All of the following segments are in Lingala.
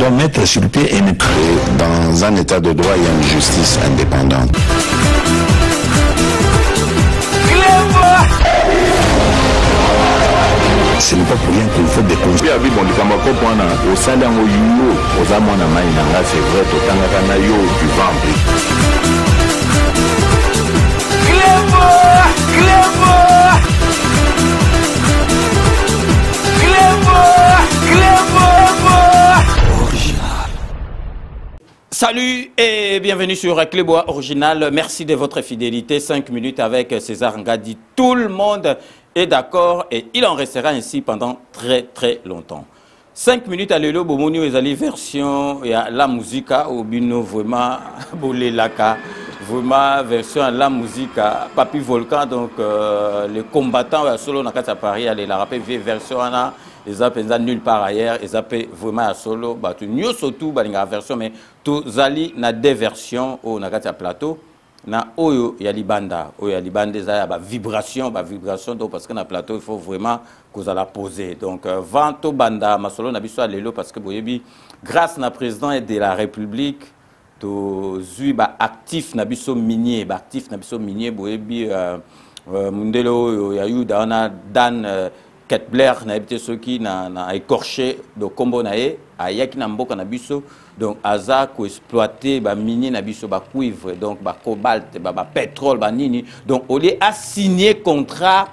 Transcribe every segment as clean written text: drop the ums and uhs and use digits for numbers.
doit mettre sur le pied et mettre. Dans un état de droit, il y a une justice indépendante. Ce n'est pas pour rien qu'il faut des conseils. Salut et bienvenue sur Clébois Original. Merci de votre fidélité. 5 minutes avec César Ngadi. Tout le monde est d'accord et il en restera ainsi pendant très longtemps. 5 minutes à l'élo, Bomoni Ezali version et la musique au bino vraiment bolelaka. Vraiment version à la musique Papi Volcan, donc les combattants à solo na kati Paris allez la rapper version ana ils appellent nulle part ailleurs ils appellent vraiment à solo bah tu nyo surtout bah la version mais tout zali na deux versions au na kati plateau na oyo ya libanda za ba vibration donc parce que na plateau il faut vraiment que vous la poser donc vanto banda masolo na biso lelo parce que boyebi grâce na président de la République to zui ba actif na biso minier boyebi mundelo ya yuda na dan Ketbler na habité ceux qui na écorché de combo nae ayaki na mboka na biso donc aza ko exploiter ba minier na biso ba cuivre donc ba cobalt ba pétrole ba nini donc on les a signé contrat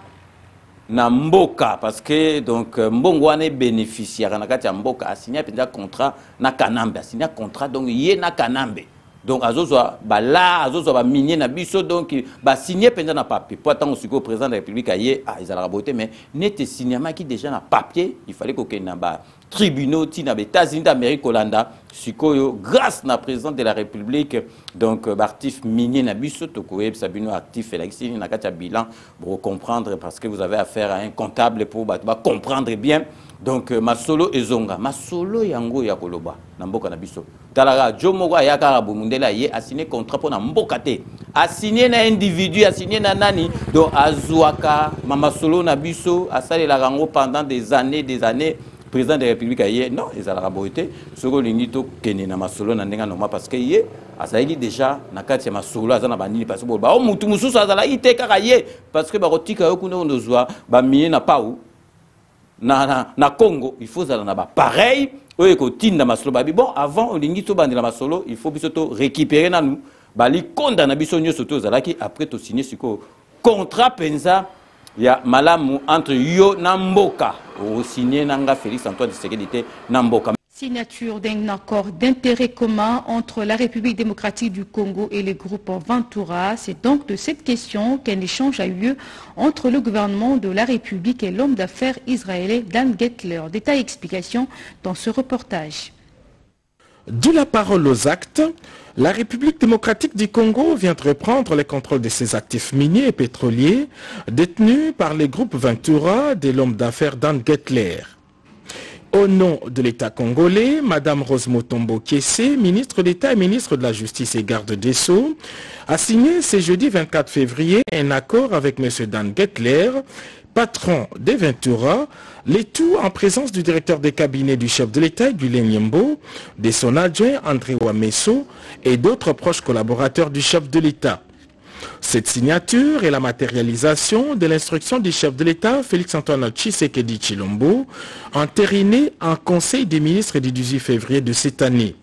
na mboka parce que donc mbongo ane bénéficiaire na kati ya mboka a signé un contrat na Kanambe a signé contrat donc yé na Kanambe donc azozwa ba la azozwa ba minier na biso donc ba signé pendant na papier pour tant au président de la République aye ils allaient raboter mais n'était signé qui déjà na papier il fallait que na ba tribunaux ti na ba États-Unis d'Amérique Hollanda sikoyo grâce na président de la République donc actif minier na biso to ko sabino actif Alexis na kati bilan pour comprendre parce que vous avez affaire à un comptable pour comprendre bien donc masolo ezonga masolo yango ya koloba na mboka na biso talaka jomo kwa yaka bomundela ye a signé contrat pour na mboka te a signé na individu a signé na nani donc azuaka mama solo na biso a salé la rango pendant des années président de la République aye non ils allaient raboter soko lingito kene na masolo na ndenga normal parce que ye asaiki déjà na kati ya masolo azana banini parce que ba o mutu mususu azala ite kaka ye parce que ba kotika yo kuna ondozwa ba miye na pau na Congo il faut zala na ba pareil oyo ko tinda masolo ba bon avant on lingito bandela masolo il faut biso to récupérer na nous bali konda na biso nyoso to zalaki après to signer siko contrat penza ya malamu entre yo na mboka au signé nanga Félix Antoine Tshisekedi na mboka. Signature d'un accord d'intérêt commun entre la République démocratique du Congo et le groupe Ventura. C'est donc de cette question qu'un échange a eu lieu entre le gouvernement de la République et l'homme d'affaires israélien Dan Gettler. Détails et explications dans ce reportage. De la parole aux actes, la République démocratique du Congo vient de reprendre le contrôle de ses actifs miniers et pétroliers détenus par le groupe Ventura de l'homme d'affaires Dan Gettler. Au nom de l'État congolais, Mme Rose Motombo Kessé, ministre d'État et ministre de la Justice et garde des Sceaux, a signé ce jeudi 24 février un accord avec M. Dan Gettler, patron des Ventura, le tout en présence du directeur des cabinets du chef de l'État, Guilhem Nyembo, de son adjoint André Wameso et d'autres proches collaborateurs du chef de l'État. Cette signature est la matérialisation de l'instruction du chef de l'État, Félix-Antoine Tshisekedi Tshilombo, entérinée en Conseil des ministres du 18 février de cette année.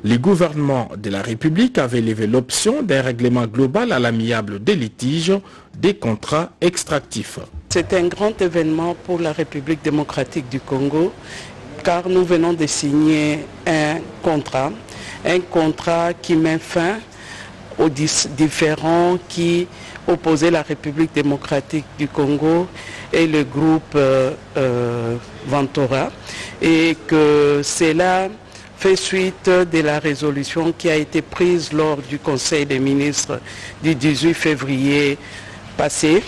Le gouvernement de la République avait levé l'option d'un règlement global à l'amiable des litiges des contrats extractifs. C'est un grand événement pour la République démocratique du Congo, car nous venons de signer un contrat qui met fin aux différends qui opposaient la République démocratique du Congo et le groupe Ventura, et que cela fait suite de la résolution qui a été prise lors du Conseil des ministres du 18 février passé,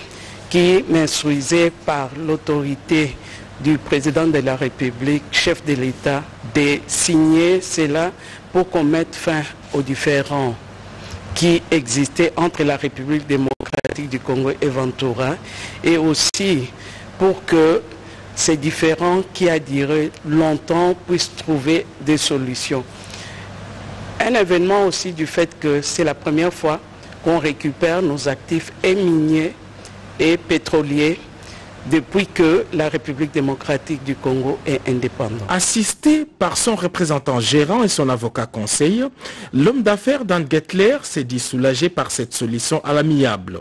qui m'instruisait par l'autorité du président de la République, chef de l'État, de signer cela pour qu'on mette fin aux différends qui existait entre la République démocratique du Congo et Ventura, et aussi pour que ces différends qui a duré longtemps puissent trouver des solutions. Un événement aussi du fait que c'est la première fois qu'on récupère nos actifs et miniers et pétroliers depuis que la République démocratique du Congo est indépendante. Assisté par son représentant gérant et son avocat conseil, l'homme d'affaires Dan Gettler s'est dit soulagé par cette solution à l'amiable.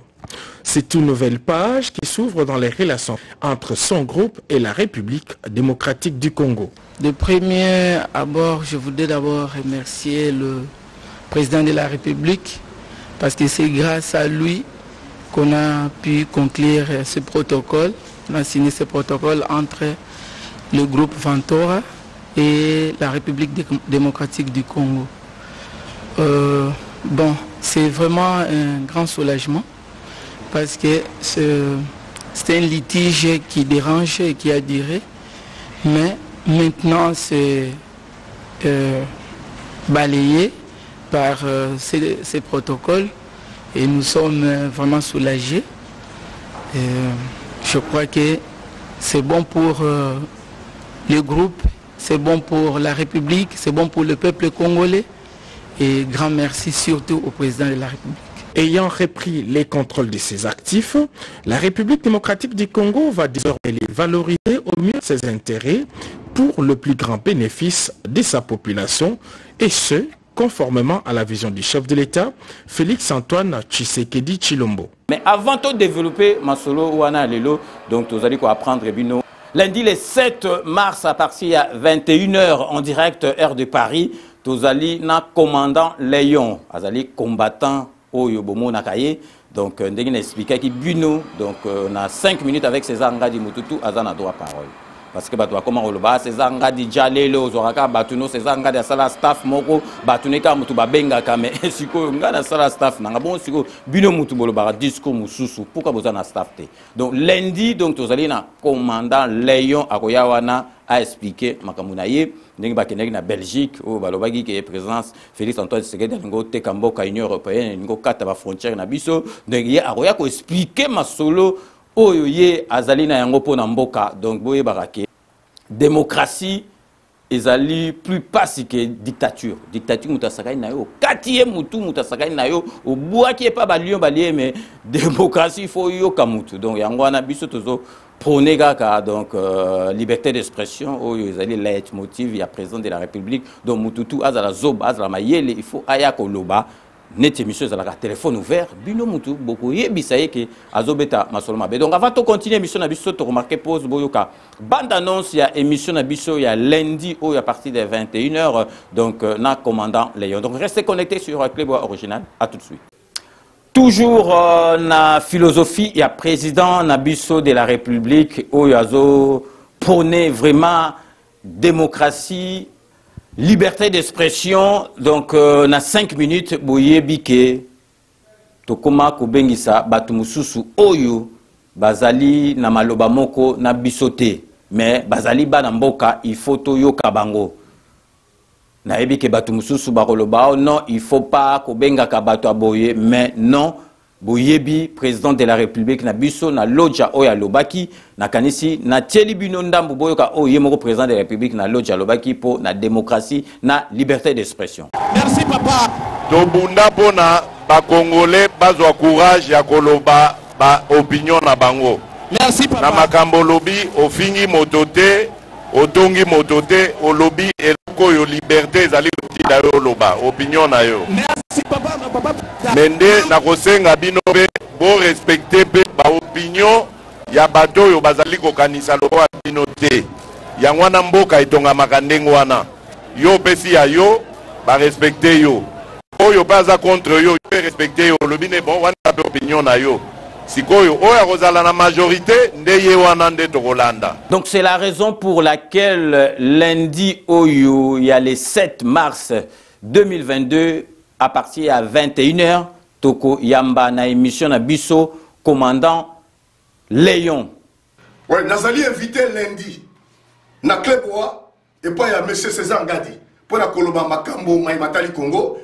C'est une nouvelle page qui s'ouvre dans les relations entre son groupe et la République démocratique du Congo. De premier abord, je voudrais d'abord remercier le président de la République parce que c'est grâce à lui qu'on a pu conclure ce protocole. On a signé ce protocole entre le groupe Ventura et la République démocratique du Congo. Bon, c'est vraiment un grand soulagement parce que c'est un litige qui dérange et qui a duré, mais maintenant c'est balayé par ces protocoles et nous sommes vraiment soulagés. Je crois que c'est bon pour le groupe, c'est bon pour la République, c'est bon pour le peuple congolais et grand merci surtout au président de la République. Ayant repris les contrôles de ses actifs, la République démocratique du Congo va désormais les valoriser au mieux ses intérêts pour le plus grand bénéfice de sa population et ce, conformément à la vision du chef de l'État, Félix-Antoine Tshisekedi Tshilombo. Mais avant de développer Masolo Wana Lelo, donc vous allez apprendre Bino. Lundi le 7 mars à partir de 21h en direct heure de Paris, vous allez na commandant Léon, vous allez combattant Oyo Bomo Nakaye. Donc on a expliqué que Bino, donc on a 5 minutes avec César Ngadi Mututu, Azana droit parole. Parce que comment on le bat, César Ngadi Jalelo, Zoraka, Batuno, César Ngadi, Sala staff, Moko, Batuneka, Mutuba Benga, Kame, Siko, Ngada Sala staff, Nangabon, Siko, Bino Mutuboloba, Disco, Mususu, pourquoi vous en avez staff? Donc lundi, donc vous allez na commandant Léon Akoyawana a expliqué, Makamounaye, Nengi na Belgique, où Balobagi qui est présence, Félix Antoine Tshisekedi, Ngo Tekamboka, Union Européenne, Ngo Kataba frontière na Biso, Nengi Akoya ko expliquer ma solo. Oyo ye azali na yango po na mboka donc boye barake démocratie ezali plus passe que dictature mutasakai na yo katiye mutu mutasakai na yo obuaki pa balion balie mais démocratie faut yo kamutu donc yango na biso tozo prôner kaka donc liberté d'expression oyo ezali leitmotiv ya président de la République donc mututu azala zob azala mayele il faut aya koloba net émission à la téléphone ouvert bino mutu beaucoup yebisaye que azobeta masoloma be donc avant de continuer émission na biso to remarquer pause boyoka bande annonce ya émission na biso ya lundi ou à partir de 21h donc na commandant Léon donc restez connectés sur Clébois original à tout de suite. Toujours na philosophie ya président na biso de la République oyo azo prôner vraiment démocratie liberté d'expression, donc na 5 minutes, boye bike, tokoma kubengisa batumususu oyo, bazali na maloba moko na bisote, mais bazali ba na mboka, il faut toyo kabango. Na ebike batumususu baroloba, non, il faut pas kubenga kabato aboye, mais non, boyebi, président de la République, na biso, na loja oya lobaki, na kanisi, na tieli bino ndambu boyoka oye moko président de la République, na loja lobaki po na démocratie, na liberté d'expression. Merci papa. Tobunda pona ba Congolais bazwa courage ya koloba ba opinion na bango. Merci papa. Na makambo lobi ofingi motote, otongi motote, olobi eloko yo liberté ezali kotida yo loba opinion na yo. Merci papa. Mende na kosenga bino pe bo respecter pe ba opinion ya bato yo bazali kokanisa loba bino te. Yango na mboka itonga makandengo wana. Yo pesi ya yo ba respecter yo. Oyo baza contre yo yo respecter yo lobine bon wana pe opinion na yo. Sikoyo oya kozala na majorité ndeye wana nde tokolanda. Donc c'est la raison pour laquelle lundi oyo il y a le 7 mars 2022 à partir à 21h, Toko Yamba na émission na Bisso, commandant Léon. Ouais, Nazali invité lundi. Na Clébois et pas ya monsieur César Ngadi. Pour la Koloba Makambo Maïmatali Congo.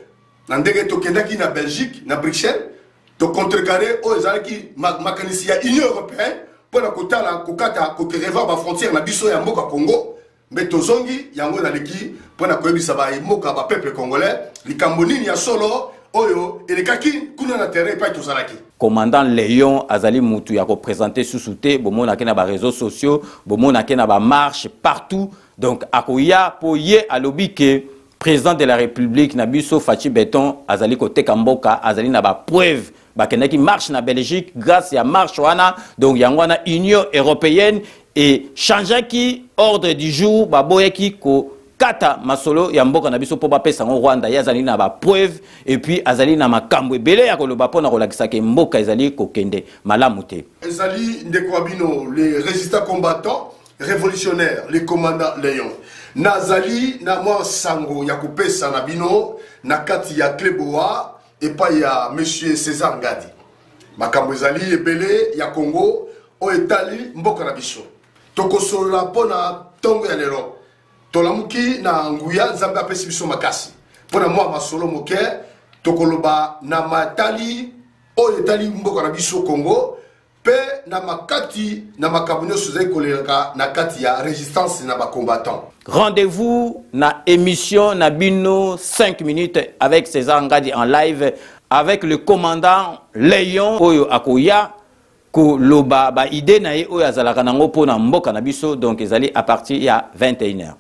Nandege Tokendaki na Belgique, na Bruxelles. To contrecarrer aux Alki Makanisi ya Union Européenne pour la kotala kokata kokereva ba frontière na biso ya mboka Congo mais tozongi yango na leki pour na koyebisa ba mboka ba peuple congolais likambo nini ya solo oyo elekaki kuna na terrain pa tozalaki. Commandant Léon Azali Moutou a représenté sous-souté, bomona ke na ba réseaux sociaux, bomona ke na ba marche partout. Donc akoya po ye alobi ke président de la République Nabiso Fachi Beton Azali kote Kamboka Azali na ba preuve ba kenaki marche na Belgique grâce à marche wana donc yangwana Union européenne et changer qui ordre du jour ba boyeki ko kata masolo ya mboka na biso po ba pesa ngo Rwanda ya azali na ba preuve et puis azali na makambo ebele ya koloba pona kolakisa ke mboka ezali kokende malamu te. Ezali ndeko abino les résistants combattants révolutionnaires les commandants Léon nazali na mwa sango ya kopesa na bino na kati ya Kleboa et pas ya monsieur César Ngadi makambo ezali ebele ya Congo o etali mboka na biso tokosolola pona tongo ya lelo tolamuki na nguya nzambe apesi biso makasi pona mwa masolo moke tokoloba na matali o etali mboka na biso Congo pe na makati na makabunyo suzai koleka na kati ya résistance na ba combattants. Rendez-vous na émission Nabino 5 minutes avec César Ngadi en live avec le commandant Léon Oyo Akoya ko loba ba ide na ye oyo azalaka nango pona mboka na biso donc ezali à partir ya 21h.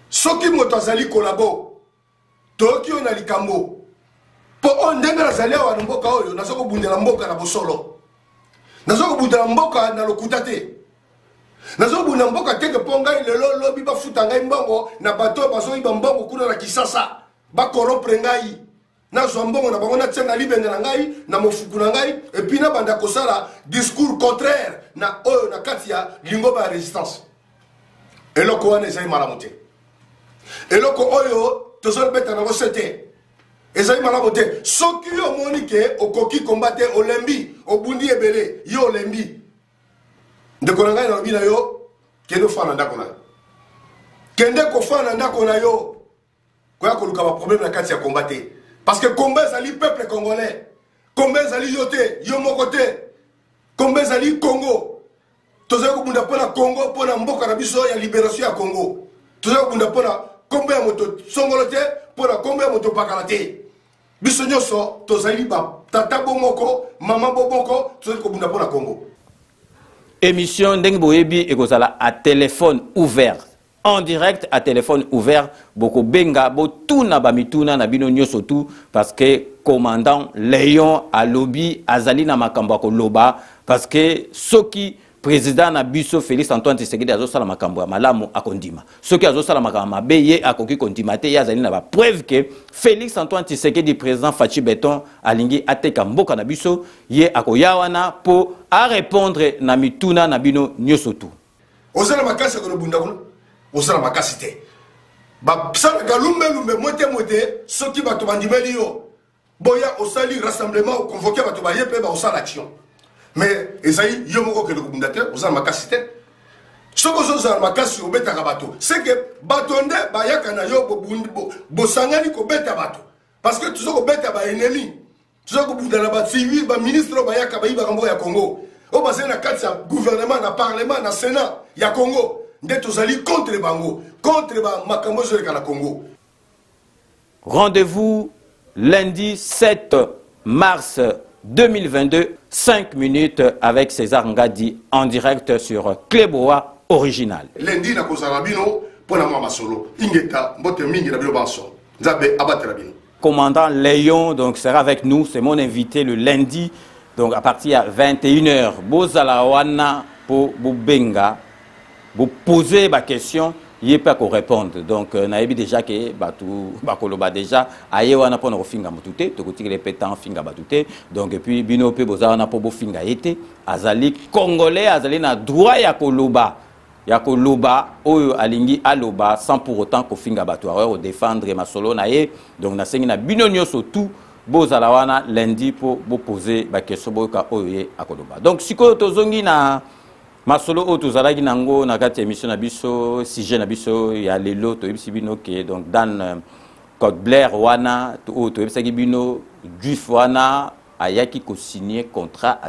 Soki moto azali kolabo toki ona likambo po on ndenga azali wa mboka oyo nazoko bundela mboka na bosolo nazoko bundela mboka na lokuta te nazoko bundela mboka teke ponga lelo lobi ba futa ngai mbongo na bato bazo iba mbongo kuna na Kisasa ba corrompre ngai na zo mbongo na bango na tsenga libenge na ngai na mofuku na ngai et puis na banda kosala discours contraire na oyo na kati ya lingo ba résistance eloko wana ezali malamu te eloko oyo tozoli beta na bosete ezali malamu te soki yo omoni ke okoki kombate olembi obundi ebele yo olembi ndeko na ngai nalobi na yo kende ofana ndako na yo kende kofana ndako na yo koya koluka baproblème na kati ya kombate parce que combat ezali peuple congolais combat ezali yo te yo moko te combat ezali Congo tozali kobunda mpona Congo mpona mboka na biso ya libération ya Congo tozali kobunda mpona kombe ya moto songolo te pona kombe ya moto pakala te biso nyonso tozali ba tata bomoko mama bomoko tozali kobunda pona Congo. Émission ndenge boyebi ekozala à téléphone ouvert en direct à téléphone ouvert boko benga botuna bamituna na bino nyonso tout parce que commandant Léon alobi azali na makambo koloba parce que soki président na biso Félix Antoine Tshisekedi azosala makambo ya malamu akondima soki azosala makambo mabe ye akoki kondima te ya zali na ba preuve que Félix Antoine Tshisekedi président Fachi Beton alingi ateka mboka na biso ye akoya wana po a répondre na mituna na bino nyoso tout ozala makasi ko bunda kuna ozala makasi te ba sala galumbe mote soki bato bandimeli yo boya osali rassemblement o convoquer bato ba yepe ba osala action mais ezali yo moko ke le bundate ozala makasi te soko ozala makasi obeta ka bato c'est que batonde ba yakana yo bo sangani ko beta bato parce que tuzoko beta ba ennemi tuzoko bundana ba civil ba ministre ba yaka ba iba kambo ya Congo o basé na kati ya gouvernement na parlement na sénat ya Congo nde tozali contre bango contre ba makambo zo na Congo. Rendez-vous lundi 7 mars 2022, 5 minutes avec César Ngadi en direct sur Kleboa original. Lundi na kozala bino pona mama solo ingeta mbote mingi na bino banso nzabe abatela bino. Commandant Léon donc sera avec nous, c'est mon invité le lundi donc à partir de 21h. Bozala wana po bubenga vous poser ma question il pas qu'on répondre donc naebi déjà que batu bakoloba déjà aye wana pona ko finga mutute to kutiki les pétants finga batute donc et puis bino pe boza wana po bo finga été azali congolais azali na droit ya koloba oyo alingi aloba sans pour autant ko finga batu au défendre ma solo na ye donc na sengi na bino nyoso tout bozala wana lundi po bo poser ba question boka oyo ye akoloba donc siko tozongi na masolo o tozalaki nango na kati émission na biso sujet na biso ya lelo to yebisi bino ke donc dans Code Blair wana to yebisaki bino juif wana ayaki ko signer contrat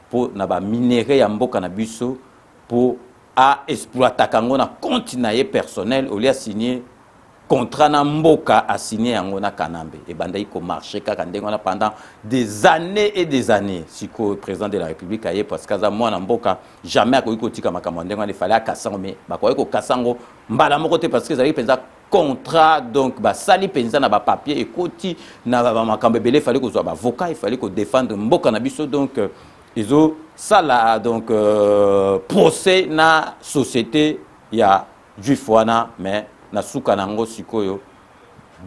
pour na ba minerai ya mboka na biso pour a exploiter kango na compte na ye personnel au lieu de signer contrat na mboka a signé yango na Kanambe et bandai ko marché kaka ndengona pendant des années et des années siko président de la République aye parce que za mwana mboka jamais akoki kotika makambo ndengona il fallait akasango mais bakoki ko kasango mbala moko te parce que zali penza contrat donc ba sali penza na ba papier et koti na ba makambo belé fallait ko zo ba avocat il fallait ko défendre mboka na biso donc ils ont ça là donc procès na société ya juif wana mais na suka nango sikoyo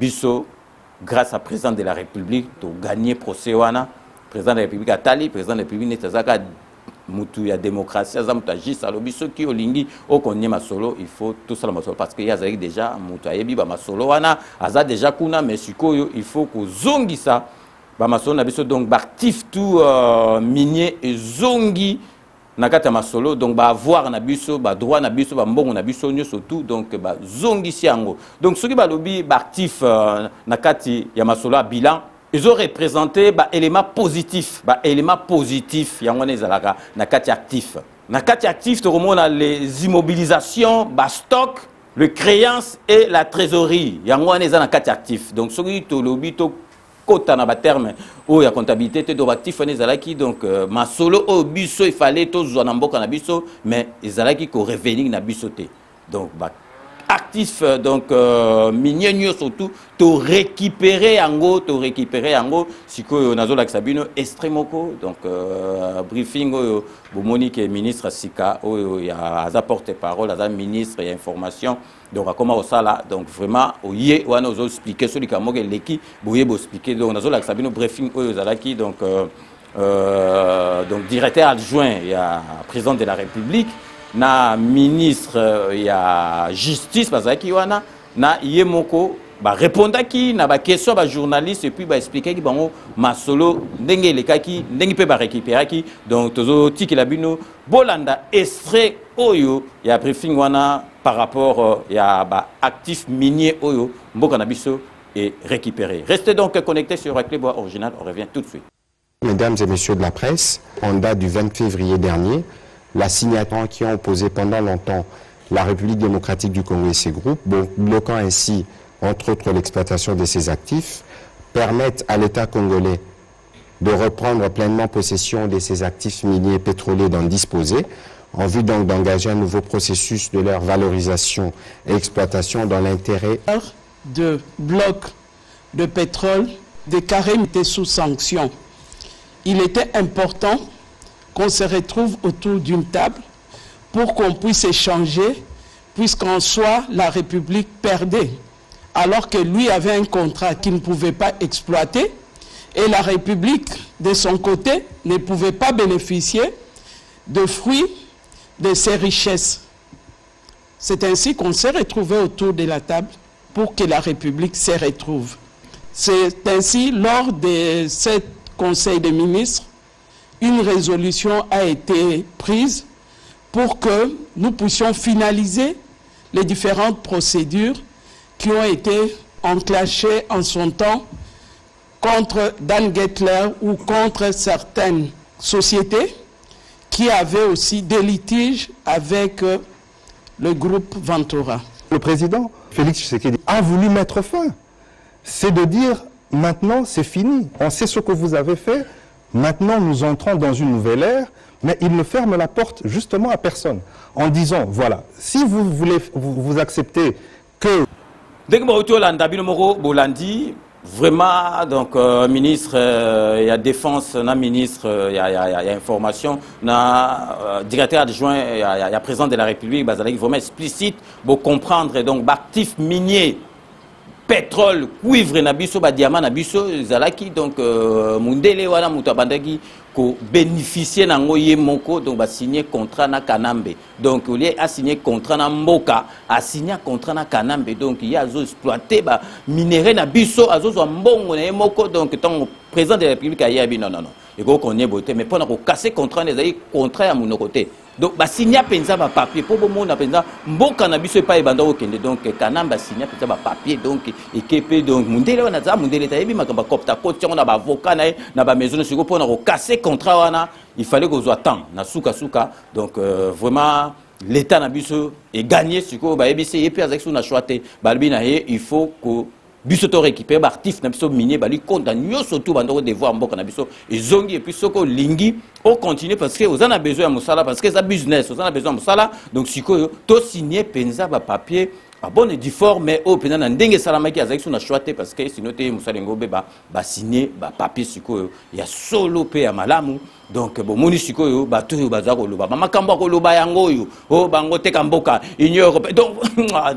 biso grâce à président de la République to gagner procès wana président de la République atali président de la République netazaka mutu ya démocratie za mutu agisa lo biso ki olingi okonye masolo il faut tout ça masolo parce que ya zali déjà mutu ayebi ba masolo wana aza déjà kuna mais sikoyo il faut ko zongisa ba masolo na biso donc actif tout minier et zongi nakata masolo donc ba avoir na biso ba droit na biso ba mbongo na biso nyoso tout donc ba zongi siango donc ceux qui ba lobby ba actif nakati ya masolo a bilan ils ont représenté ba élément positif yango nezalaka nakati actif to remona les immobilisations ba stock le créance et la trésorerie yango neza nakati actif donc ceux qui to lobby to kota na ba terme o ya comptabilité te do actif nezalaki donc masolo o biso il fallait to zo na mboka na biso mais ezalaki ko revenir na biso te donc ba actif donc minier surtout to récupérer yango sikoyo nazo la sabino extremoko donc briefing oyo bomoni ke ministre Sika oyo ya aza porte-parole aza ministre ya information donc comment ça là donc vraiment oye wana ozo expliquer sur likamoke leki boye bo expliquer donc nazo la sabino briefing oyo zalaki donc directeur adjoint ya président de la République na ministre ya justice bazaki wana na yemoko ba répondaki na ba question ba journaliste et puis ba expliquer ki bango masolo ndenge lekaki ndenge pe ba récupéraki donc tozo tikila bino bolanda extrait oyo ya briefing wana par rapport ya ba actif minier oyo mboka na biso et récupéré. Restez donc connectés sur Clébois Original, on revient tout de suite. Mesdames et messieurs de la presse, en date du 20 février dernier, la signature qui ont opposé pendant longtemps la République démocratique du Congo et ses groupes, bloquant ainsi, entre autres, l'exploitation de ses actifs, permettent à l'État congolais de reprendre pleinement possession de ses actifs miniers et pétroliers d'en disposer, en vue donc d'engager un nouveau processus de leur valorisation et exploitation dans l'intérêt de blocs de pétrole, des carrés étaient sous sanction. Il était important qu'on se retrouve autour d'une table pour qu'on puisse échanger, puisqu'en soi, la République perdait, alors que lui avait un contrat qu'il ne pouvait pas exploiter, et la République, de son côté, ne pouvait pas bénéficier de fruits de ses richesses. C'est ainsi qu'on s'est retrouvé autour de la table pour que la République se retrouve. C'est ainsi, lors de ce Conseil des ministres, une résolution a été prise pour que nous puissions finaliser les différentes procédures qui ont été enclenchées en son temps contre Dan Gettler ou contre certaines sociétés qui avaient aussi des litiges avec le groupe Ventura. Le président Félix Tshisekedi a voulu mettre fin. C'est de dire maintenant c'est fini, on sait ce que vous avez fait. Maintenant, nous entrons dans une nouvelle ère, mais il ne ferme la porte justement à personne, en disant, voilà, si vous voulez, vous acceptez que... Vraiment, donc, ministre, il y a défense, na ministre, il y a information, na directeur adjoint, il y a président de la République, vraiment explicite, pour comprendre, donc, actif minier, pétrole, cuivre, nabiso, diamant, nabiso, zalaki, donc, mundele, wana, mutabandaki, ko bénéficier nango ye moko, donc, ba signer contrat na Kanambe. Donc, il y a signé contrat na Mboka, a signé contrat na Kanambe. Donc, il y a exploité, ba, minéré nabiso, azo, mbongo, na ye moko, donc, tant, président de la République, a yabi, non. Et qu'on y est beauté, mais pendant qu'on casse contrat, les contrats à mon côté. donc basigna penza bapapier mpo bomona mpenza mboka na biso epai ebanda kokende donc kana basigna penza bapapier donc eke mpe donc mundele wana aza mundele tayebi makambo akopta koti yango na bavoka na ye na bamaison na sikoyo mpona kokase contrat wana il fallait kozwa temps na sukasuka donc vraiment l'état na biso egagné sikoyo bayebisi ye mpe azalaki so na choix te balobi na ye il faut que biso to récupérer baartiste na biso minier bali konta nyonso tu bandoko devoir mboka na biso ezongi et puis soko lingi on continue parce que oza na besoin ya mosala parce que ça business oza na besoin ya mosala donc sikoyo to signer penza ba papier a bon et diffort mais au penza na ndenge salamaki azaki so na choix te parce que sinon te mosala ngobe ba signer ba papier sikoyo ya solo pe ya malamu donc bon moni sikoyo bato oyo baza koloba bamakambo akoloba yango oyo o bango teka mboka union européenne donc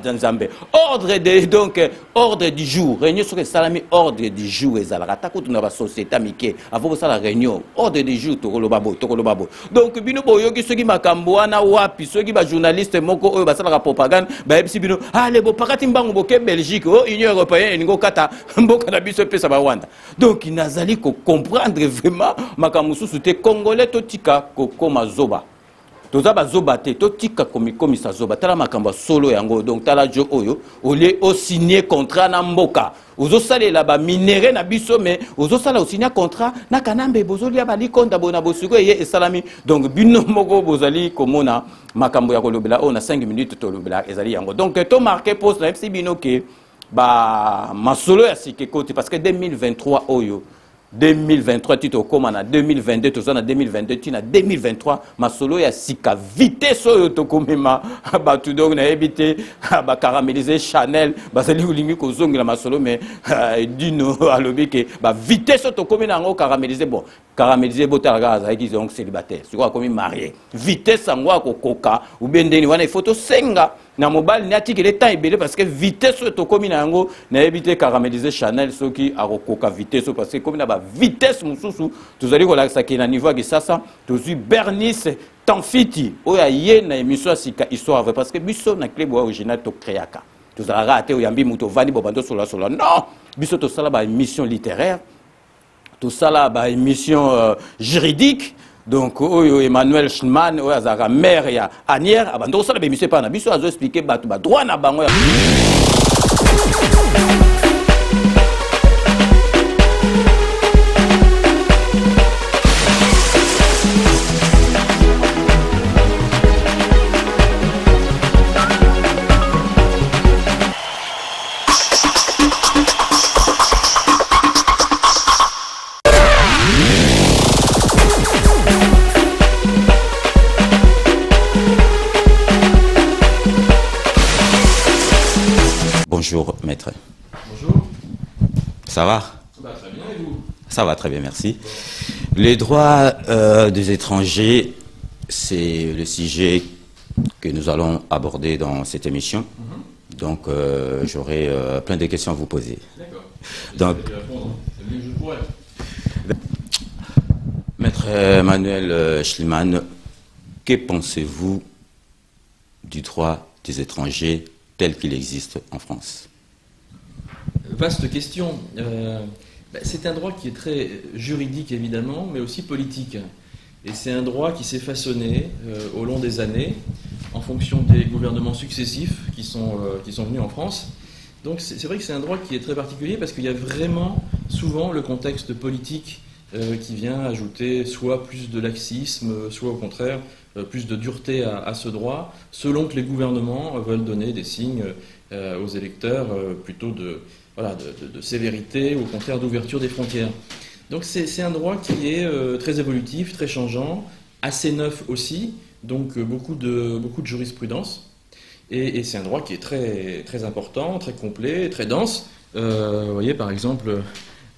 nzambe ordre de donc ordre du jour réunion soki esalami ordre du jour ezalaka ata kutu na basociété mike avant kosala réunion ordre du jour tokoloba boye donc bino boyoki soki makambo wana wapi soki bajournaliste moko oyo basalaka propagande bayebisi bino ale bopakati mbango boke belgique o union européenne elingi okata mboka na biso epesa bawanda donc nazali kocomprendre vraiment makambo mosusu te congolais totika kokoma zoba toza bazoba te totika komikomisa zoba tala makambo solo yango donc tala jo oyo ole osigner contrat na mboka ozosalela baminere na biso mais ozosala osigner contrat na kanambe bozolia balikonda bona bosiko ye esalami donc bino moko bozali komona makambo ya kolobela oyo na 5 minutes tolobela ezali yango donc to marqué poste na fc bino ke ba masolo ya sikekoti parce que 2023 oyo 2023 tito koma na 2022 toza na 2022 tina 2023 masolo ya sika vitesse oyo tokomema batu donc na ebité ba caraméliser Chanel bazali ulingi kozongela masolo mais dino alobi ke ba vitesse tokomena ngo caraméliser bon caraméliser botalaga azaki donc célibataire siko komi marié vitesse ngo akokoka ubendeni wana il faut to senga na mobile ni atikele temps ebele parce que vitesse tokomi na yango na ebité caraméliser Chanel soki akokoka vitesse parce que komi na ba vitesse mususu tozali kolakisa ke na niveau ya kisasa tozwi Bernice Tanfiti oya ye na émission sika histoire vrai parce que biso na club original to créaka tozalaka ate oyambi muto vandi bobando sola non biso to sala ba émission littéraire to sala ba émission juridique donc oyo Emmanuel Schman oyo azaka maire ya Anière abando sala ba émission pa na biso azo expliquer batu ba droit na bango ya Bonjour maître. Bonjour. Ça va? Ça va très bien et vous? Ça va très bien, merci. Les droits des étrangers, c'est le sujet que nous allons aborder dans cette émission. Donc j'aurai plein de questions à vous poser. D'accord. Donc, c'est mieux que je pourrais. Maître Emmanuel Schliemann, que pensez-vous du droit des étrangers tel qu'il existe en France? Vaste question. C'est un droit qui est très juridique évidemment, mais aussi politique. Et c'est un droit qui s'est façonné au long des années, en fonction des gouvernements successifs qui sont venus en France. Donc c'est vrai que c'est un droit qui est très particulier parce qu'il y a vraiment souvent le contexte politique qui vient ajouter soit plus de laxisme, soit au contraire plus de dureté à ce droit, selon que les gouvernements veulent donner des signes aux électeurs plutôt de sévérité ou au contraire d'ouverture des frontières. Donc c'est un droit qui est très évolutif, très changeant, assez neuf aussi, donc beaucoup de jurisprudence. Et c'est un droit qui est très, très important, très complet, très dense. Vous voyez par exemple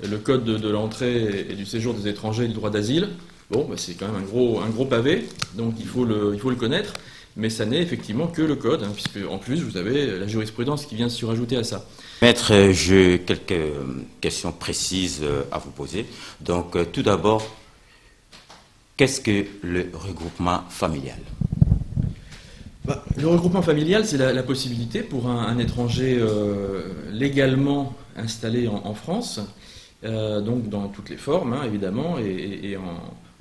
le code de l'entrée et du séjour des étrangers et du droit d'asile. Bon, c'est quand même un gros pavé, donc il faut le connaître, mais ça n'est effectivement que le code, hein, puisque en plus vous avez la jurisprudence qui vient se surajouter à ça. Maître, j'ai quelques questions précises à vous poser. Donc tout d'abord, qu'est-ce que le regroupement familial? Le regroupement familial, c'est la possibilité pour un étranger légalement installé en France, donc dans toutes les formes, hein, évidemment, et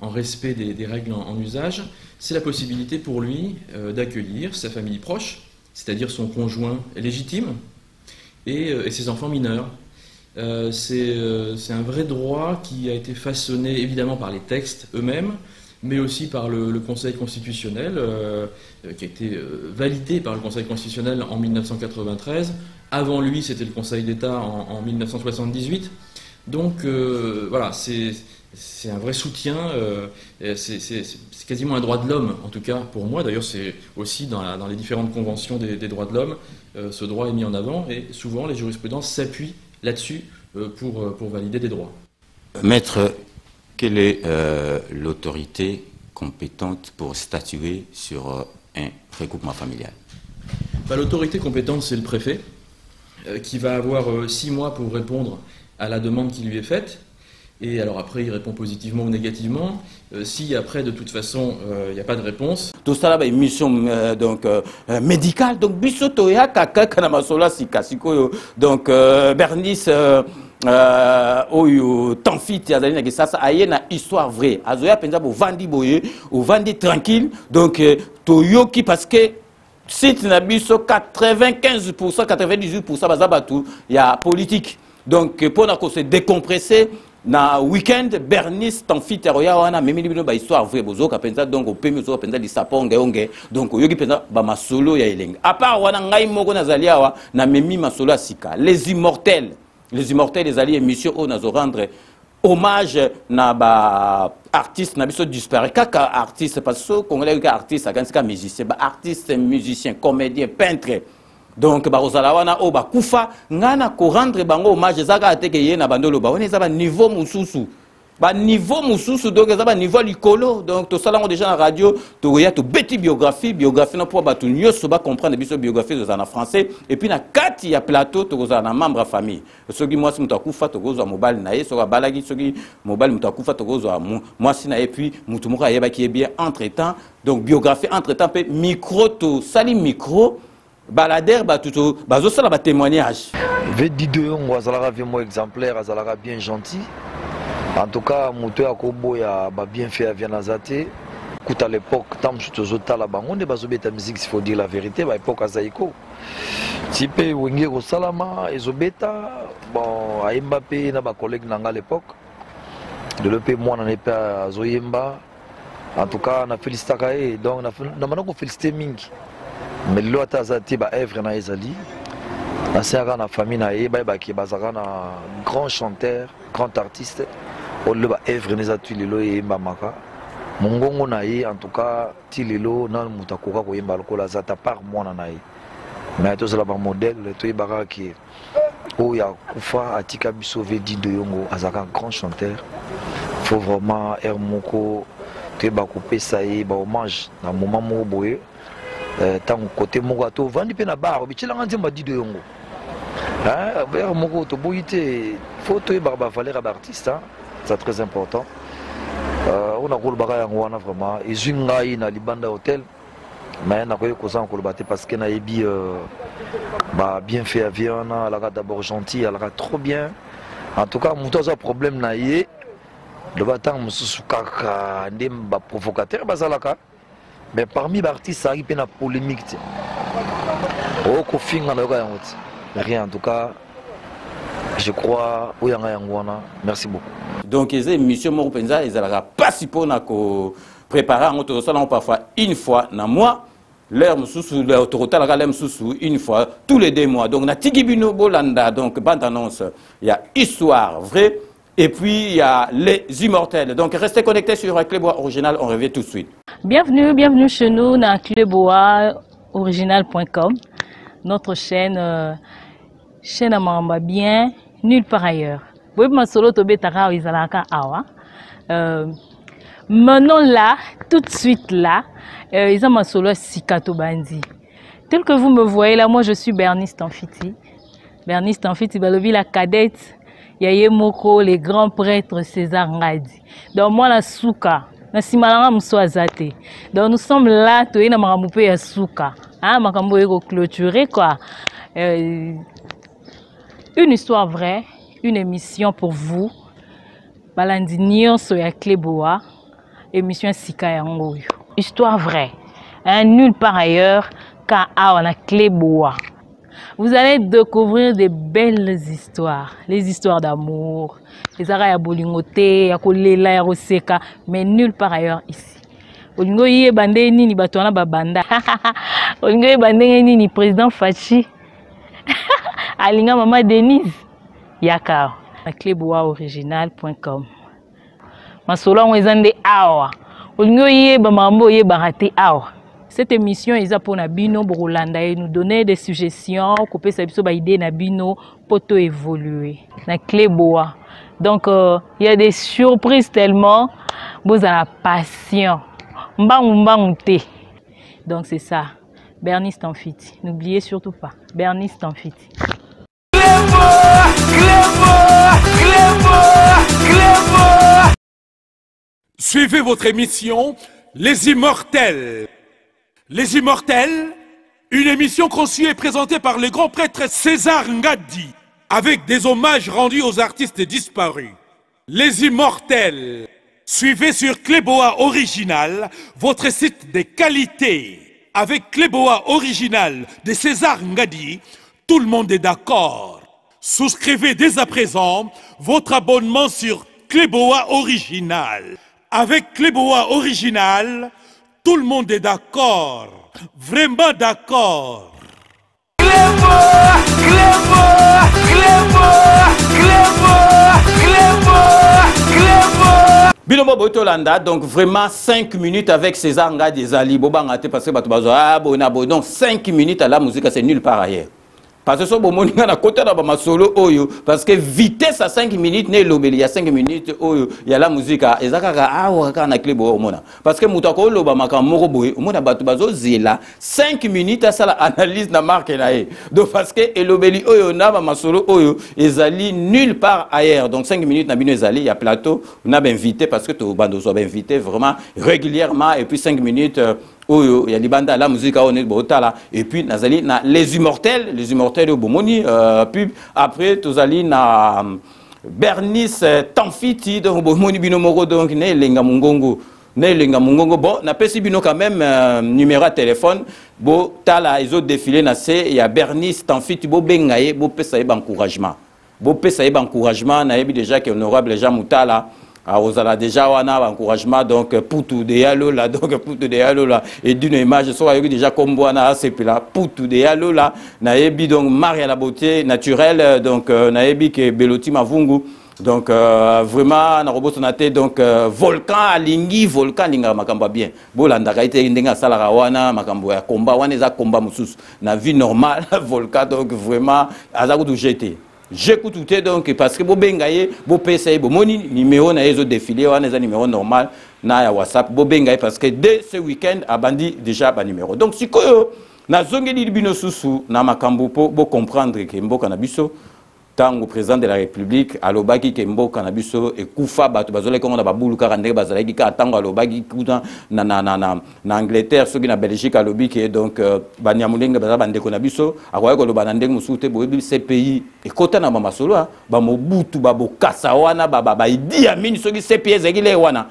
en respect des règles en usage, c'est la possibilité pour lui d'accueillir sa famille proche, c'est-à-dire son conjoint légitime et ses enfants mineurs. C'est un vrai droit qui a été façonné évidemment par les textes eux-mêmes, mais aussi par le Conseil constitutionnel, qui a été validé par le Conseil constitutionnel en 1993. Avant lui, c'était le Conseil d'État en 1978. Donc voilà, c'est un vrai soutien, c'est quasiment un droit de l'homme, en tout cas pour moi. D'ailleurs, c'est aussi dans les différentes conventions des droits de l'homme, ce droit est mis en avant, et souvent les jurisprudences s'appuient là-dessus pour valider des droits. Maître, quelle est l'autorité compétente pour statuer sur un regroupement familial? L'autorité compétente, c'est le préfet, qui va avoir 6 mois pour répondre à la demande qui lui est faite. Et alors après, il répond positivement ou négativement. Si après, de toute façon, il n'y a pas de réponse. Tout ça là, une mission médicale. Donc, bisotoya kaka kanamasola sikasiko. Donc, Bernice, oyo Tanfit yazali na gesasa aye na histoire vraie. Azoya penza bo vandi boye, ou vandi tranquille. Donc, toyoki parce que site na biso 95%, 98% bazabatu ya politique. Donc, pour se décompresser. Na week-end Bernice Tanfit Roya wana memi libino ba histoire vraie bozoka penza donc au pemi bozoka penza lisaponge onge donc yogi penza ba masolo ya elenga à part wana ngai moko nazalia wa na memi masolo asika les immortels les alliés émission on nazo rendre hommage na ba artiste na biso disparu kaka artiste parce que congolais ka artiste akansika musicien ba artiste musicien comédien peintre. Donc, Barosalawana, Oba Kufa, Nana, ko rendre bango hommage, Zaka ateke yena bandolo, ba on est à niveau mususu. Ba niveau mususu, donc, ça niveau licolo. Donc, tout ça, là, on déjà en radio, tu as tout bêti biographie, non pour ba tout mieux, se ba comprendre des biographie de en français. Et puis, na quatre, il y a plateau, tu as un membre famille. Ce qui, moi, si mutakufa, tu as mobile nae, so balagi, ce qui, mobile mutakufa, tu as moi, si nae, puis, mutumura yeba qui est bien entre-temps. Donc, biographie entre-temps, micro, tout, sali micro. Balader batuto bazo sala ba témoignage V12 on azalaka vraiment exemplaire, azalaka bien gentil. En tout cas moto ya koboya ba bien fait vient nazate. Écoute à l'époque tant que zota la bango ne bazo beta musique s'il faut dire la vérité ba époque azaiko. Type wenge ko salama ezobeta bon a Mbappé na ba collègue nanga à l'époque. De l'EP moi n'en ai pas zoyemba. En tout cas on a félicité kae donc na maintenant qu'on féliciter mingi. Mais l'eau a zati ba œuvre na ezali na sera na famille na eba ba ki bazaka na grand chanteur grand artiste o le ba œuvre na zati lelo e maka mongongo na ye en tout cas ti lelo na mutakoka ko yemba lokola zata par mona na ye mais to zala ba modèle to ibaka ki o ya kufa atika biso vedi de yongo azaka grand chanteur faut vraiment moko te ba couper ça y ba hommage na moment mo boye tant côté mogato vandi pe na bar bichilanga nzemba di de yongo hein vers moko to boyité photo e barba valeur d'artiste hein c'est très important on a rôle baka yango wana vraiment ezunga ina libanda hôtel mais na koy ko san ko baté parce que na yebi ba bien fait aviona elle a d'abord gentil elle a trop bien en tout cas muto za problème na ye le batang mususu kaka ndem ba provocateur bazalaka. Mais parmi les artistes, ça arrive à la polémique. Oh, rien en tout cas, je crois, merci beaucoup. Donc, les émissions Morupenza, ils n'ont pas si pour préparer en autre salon parfois une fois dans le mois. L'air sous l'autorité, une fois tous les 2 mois. Donc, na Tigibino Bolanda, donc, bande annonce, il y a histoire vraie. Et puis, il y a les immortels. Donc, restez connectés sur Clébois Original. On revient tout de suite. Bienvenue chez nous dans cléboisoriginal.com. Notre chaîne, chaîne à Maramba bien, nulle part ailleurs. Maintenant là, tout de suite là, ils ont ma solo Sikato Bandi. Tel que vous me voyez là, moi je suis Bernice Tanfiti. Bernice Tanfiti, la cadette. Yaye Moko, les grands prêtres César Ngadi. Donc moi la souka, na simalanga mswazate. Donc nous sommes là, toye na makamoupe ya souka. Hein, makambo eko clôturer quoi. Une histoire vraie, une émission pour vous. Balandinio soya Cléboa. émission Sika Yango. Histoire vraie. Hein, nulle part ailleurs qu'à la Cléboa. Vous allez découvrir des belles histoires. Les histoires d'amour, les araya bolingoté, ya kolela ya roseka, mais nulle part ailleurs ici. Olingo yé bandé nini batona babanda. Olingo yé bandé nini président Fachi. Alinga maman Denise. Yaka. Cléboaoriginal.com. Masolo ngwezande awa. Olingo yé bamambo yé barate awa. Cette émission est pour Nabino Borolanda et nous donner des suggestions, couper sa idée Nabino pour tout évoluer. Na Cléboa. Donc il y a des surprises tellement, vous avez la passion. Donc c'est ça. Bernice Tanfiti. N'oubliez surtout pas. Bernice Tanfiti. Suivez votre émission Les Immortels. Les Immortels, une émission conçue et présentée par le grand prêtre César Ngadi, avec des hommages rendus aux artistes disparus. Les Immortels, suivez sur Cléboa Original, votre site de qualité. Avec Cléboa Original de César Ngadi, tout le monde est d'accord. Souscrivez dès à présent votre abonnement sur Cléboa Original. Avec Cléboa Original, tout le monde est d'accord, vraiment d'accord. Bilomo Botolanda, donc vraiment 5 minutes avec César Ngadi Zali, Bobangate, parce que donc 5 minutes à la musique, c'est nulle part ailleurs. Parce que ce moment na côté da ba solo oyo parce que vitesse à 5 minutes ne lobeli il y a 5 minutes oyo il y a la musique ezaka ka na Cléboa omona parce que mutako loba makamoko boye omona batu bazo zela 5 minutes à ça la analyse na marque na e donc parce que elobeli oyo na ba solo oyo ezali nulle part ailleurs donc 5 minutes na bino ezali il y a plateau on a invité parce que to bando so invité vraiment régulièrement et puis 5 minutes oyo ya libanda la musique on est botala et puis nazali na les immortels au Bomoni pub après tozali na Bernice Tanfiti donc Bomoni binomoko donc ne lenga mungongo bon na pesi bino quand même numéro de téléphone bo tala les autres défilés na c'est il y a Bernice Tanfiti bo bengaye bo pesa encouragement na yebi déjà que honorable Jean Moutala vous avez déjà un encouragement donc pour tout de yalo là et d'une image soit déjà comme boana c'est puis là pour tout de yalo là naebi donc Marie à la beauté naturelle donc naebi que Beloti Mavungu donc vraiment na robot sonate donc volcan linga makamba bien bolanda kaite ndenga sala wana makambo ya combat wana za combat mususu na vie normale volcan donc vraiment azaku jeter j'écoute tout donc parce que bo bengaye bo pesa bo moni numéro na ezo défilé wana za numéro normal na ya WhatsApp bo bengaye parce que dès ce week-end abandi déjà ba numéro donc sikoyo na zongeli bino susu na makambo po bo comprendre que mboka na biso tango président de la République alobaki ke mboka na biso e kufa bato bazole kongo na babulu kaka ndenge bazalaki ka tango alobaki kuta na Angleterre soki na Belgique alobi ke donc banyamulenge bazala bandeko na biso akoya koloba na ndenge musu te boyebi ce pays e kota na mama solo ba mobutu babokasa wana ba Idi Amin soki ce pays ezekile wana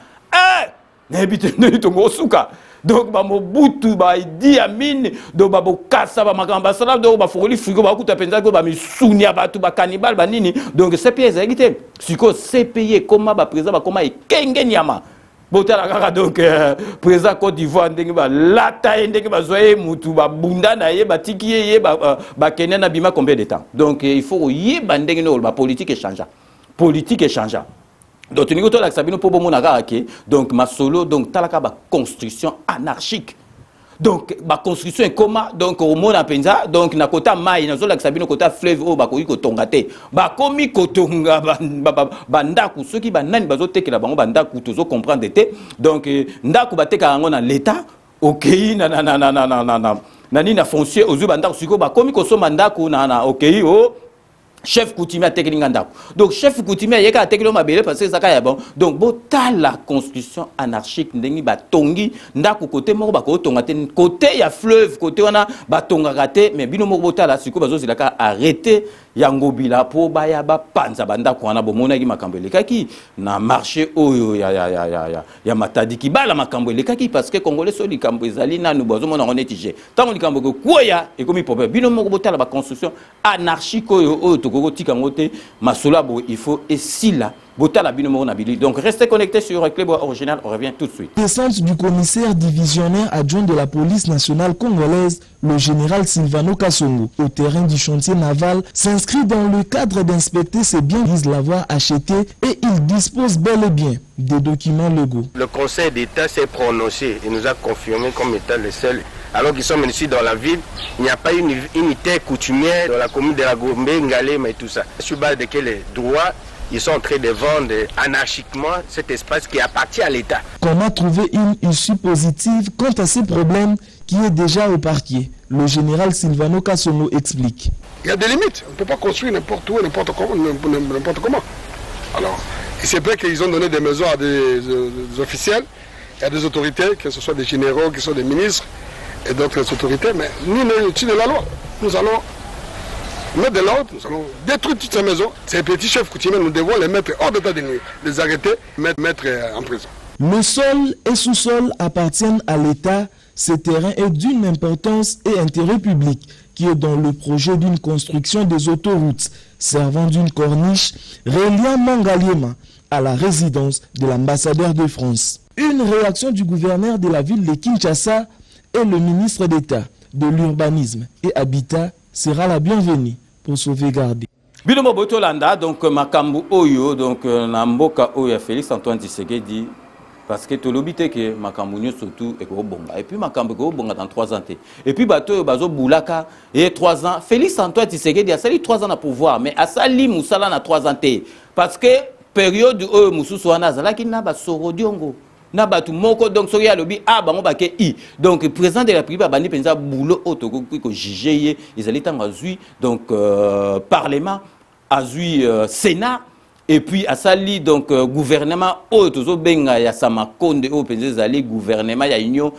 na ebite nini tongo suka donc ba mobutu ba Idi Amin do ba bokasa ba makamba sala do ba fokoli frigo ba kuta penza ko ba misunia batu ba cannibal ba nini donc c'est pièce egite siko c'est payé comment ba président ba comment ekenge nyama botala kaka donc président Côte d'Ivoire ndenge ba lata ndenge ba zoye mutu ba bunda na ye ba tiki ye ba Kenya na bima combien de temps donc il faut y ba ndenge no ba politique échangeant donc tu n'écoutes pas Sabino pour bon donc ma solo donc talaka ba construction anarchique donc ba construction est comment donc au monde penza donc na kota mai na zola Sabino kota fleuve o ba ko tongate ba komi kotonga ba ndaku ceux qui ba nani bazo tekela bango ba ndaku tozo comprendre te donc ndaku ba teka ngo na l'état OK na ni na foncier ozu ba ndaku siko ba komi ko soma ndaku na OK o chef coutumier technique ndako donc chef coutumier yeka technique mabele parce que ça ka ya bon donc bota la construction anarchique ndengi batongi ndako côté moko ba ko tonga te côté ya fleuve côté wana batonga raté mais bino moko bota la siko bazo zilaka arrêter yango bila po baya ba panza banda kwana bomona ki makambo lekaki na marché oyo ya matadi ki bala makambo lekaki parce que congolais so likambo ezali nanu bozo mona on etije tango likambo ko koya e komi problème bino moko botala ba construction anarchique oyo tokoko tika ngote masolo bo il faut esila botala bino moko na bili. Donc restez connectés sur Clébois Original, on revient tout de suite. Descente du commissaire divisionnaire adjoint de la police nationale congolaise, le général Silvano Kasongo, au terrain du chantier naval, s'inscrit dans le cadre d'inspecter ses biens, disent l'avoir acheté et il dispose bel et bien des documents légaux. Le Conseil d'État s'est prononcé et nous a confirmé comme étant le seul. Alors qu'ils sont ici dans la ville, il n'y a pas une unité coutumière dans la commune de la Gombe, Ngalem et tout ça. Sur base de quels droits ils sont en train de vendre anarchiquement cet espace qui appartient à l'État. Qu'on a trouvé une issue positive quant à ces problèmes qui est déjà au parquet. Le général Silvano Kasongo explique. Il y a des limites. On ne peut pas construire n'importe où, n'importe comment. Alors, il s'est vrai qu'ils ont donné des maisons à des officiels et à des autorités, que ce soit des généraux, que ce soit des ministres et d'autres autorités, mais nous, au-dessus de la loi, nous allons mettre de l'ordre, nous allons détruire toutes ces maisons. Ces petits chefs coutumiers, nous devons les mettre hors d'état de nuire, les arrêter, mettre en prison. Le sol et sous-sol appartiennent à l'État. Ce terrain est d'une importance et intérêt public qui est dans le projet d'une construction des autoroutes servant d'une corniche reliant Mangaliema à la résidence de l'ambassadeur de France. Une réaction du gouverneur de la ville de Kinshasa et le ministre d'État de l'Urbanisme et Habitat sera la bienvenue pour sauvegarder. Bilomo Botolanda, donc Makambu Oyo, donc Namboka Oyo, Félix Antoine Tshisekedi, parce que tout l'obité que Makambu surtout est au bonga. Et puis Makambu est au bonga dans 3 ans. Et puis Bato Bazo Boulaka, et 3 ans. Félix Antoine Tshisekedi a sali 3 ans à pouvoir, mais a sali Moussala na 3 ans. Parce que période où Moussou Souana Zalaki n'a pas Sorodiongo. Nabatu moko donc soki alobi bango bake i donc président de la République bandi penza boulot auto ko juger ezali tanga azui donc parlement azui sénat et puis asali donc gouvernement auto benga ya Samakonde o penza ezali gouvernement ya union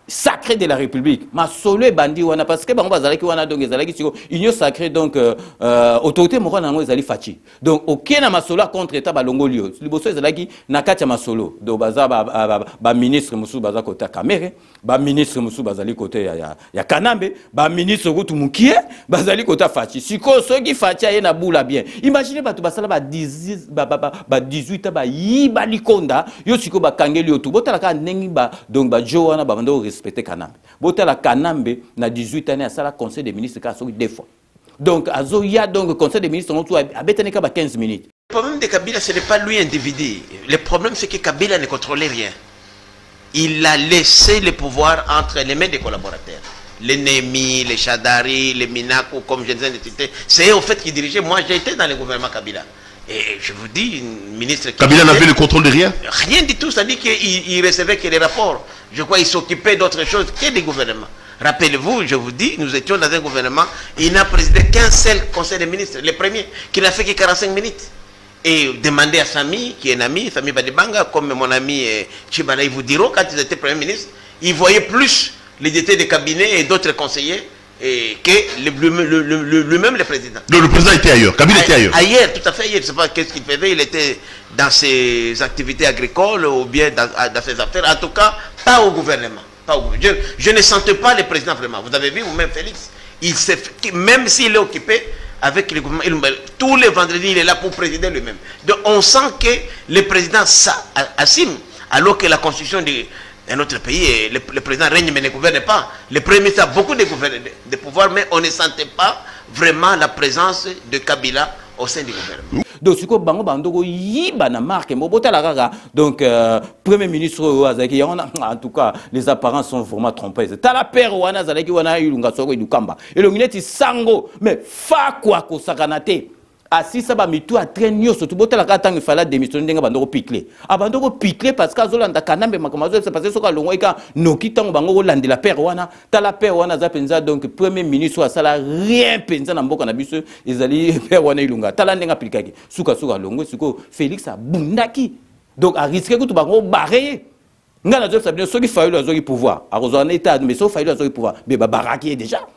sacré de la République. Ma solo et bandi wana parce que bango bazalaki wana donc ezalaki siko union sacré donc autorité moko nango ezali fachi. Donc aucun na masolo contre état balongolio. Liboso ezalaki na kati ya masolo. Donc baza ba ministre musu baza kota Kamere, ba ministre musu bazali côté ya Kanambe, ba ministre Rutu Mukie bazali kota fachi. Siko soki fachi aye na bula bien. Imaginez batu basala ba 18 ba yiba likonda yo siko ba kangeli otu. Botala ka nengi ba donc ba jowana ba bando respecter Kanambe. Botala Kanambe na 18 années à ça la conseil des ministres ka soki 2 fois. Donc azoya donc conseil des ministres on a betene ka ba 15 minutes. Le problème de Kabila ce n'est pas lui individu. Le problème c'est que Kabila ne contrôlait rien. Il a laissé le pouvoir entre les mains des collaborateurs. Les Némi, les Chadari, les Minako, comme je disais, c'est eux au fait qui dirigeaient. Moi j'ai été dans le gouvernement Kabila. Et je vous dis, ministre... Kabila n'avait le contrôle de rien? Rien du tout, c'est-à-dire qu'il recevait que les rapports. Je crois qu'il s'occupait d'autre chose que des gouvernements. Rappelez-vous, je vous dis, nous étions dans un gouvernement, il n'a présidé qu'un seul conseil des ministres, le premier, qui n'a fait que 45 minutes. Et demandez à Sami, qui est un ami, Sami Badibanga, comme mon ami Chibana, ils vous diront, quand ils étaient premiers ministres, ils voyaient plus les détails des cabinets et d'autres conseillers que lui-même le président. Donc le président était ailleurs, Kabila était ailleurs. Ailleurs, tout à fait ailleurs. Je ne sais pas qu'est-ce qu'il faisait. Il était dans ses activités agricoles ou bien dans ses affaires. En tout cas, pas au gouvernement. Je ne sentais pas le président vraiment. Vous avez vu, ou même Félix, même s'il est occupé avec le gouvernement, tous les vendredis, il est là pour présider lui-même. Donc on sent que le président assume, alors que la constitution de notre pays, le président règne mais ne gouverne pas. Le premier ministre a beaucoup de pouvoir, mais on ne sentait pas vraiment la présence de Kabila au sein du gouvernement. Donc, si bango bandoko yiba na marque donc premier ministre Ouazaki, en tout cas les apparences sont vraiment trompeuses. Tala père wana zalaki wana ilunga soko idukamba. Et le mineti sango mais fa quoi ko sakanate. Asi ça ba mitu a traîner surtout botala ka tang fala démission ndenga bandoko piquer. Abandoko piquer parce que Zolanda Kanambe makamazo c'est passé soka longo eka noki tango bango lande la père wana tala père wana za penza donc premier ministre sala rien penza na mboka na biso ezali père wana ilunga tala ndenga piquer suka longo suko Félix a bundaki donc a risqué que tout bango barré ngana zo sabino soki faulu azoki pouvoir a rejoindre état mais so faulu azoki pouvoir mais ba baraki déjà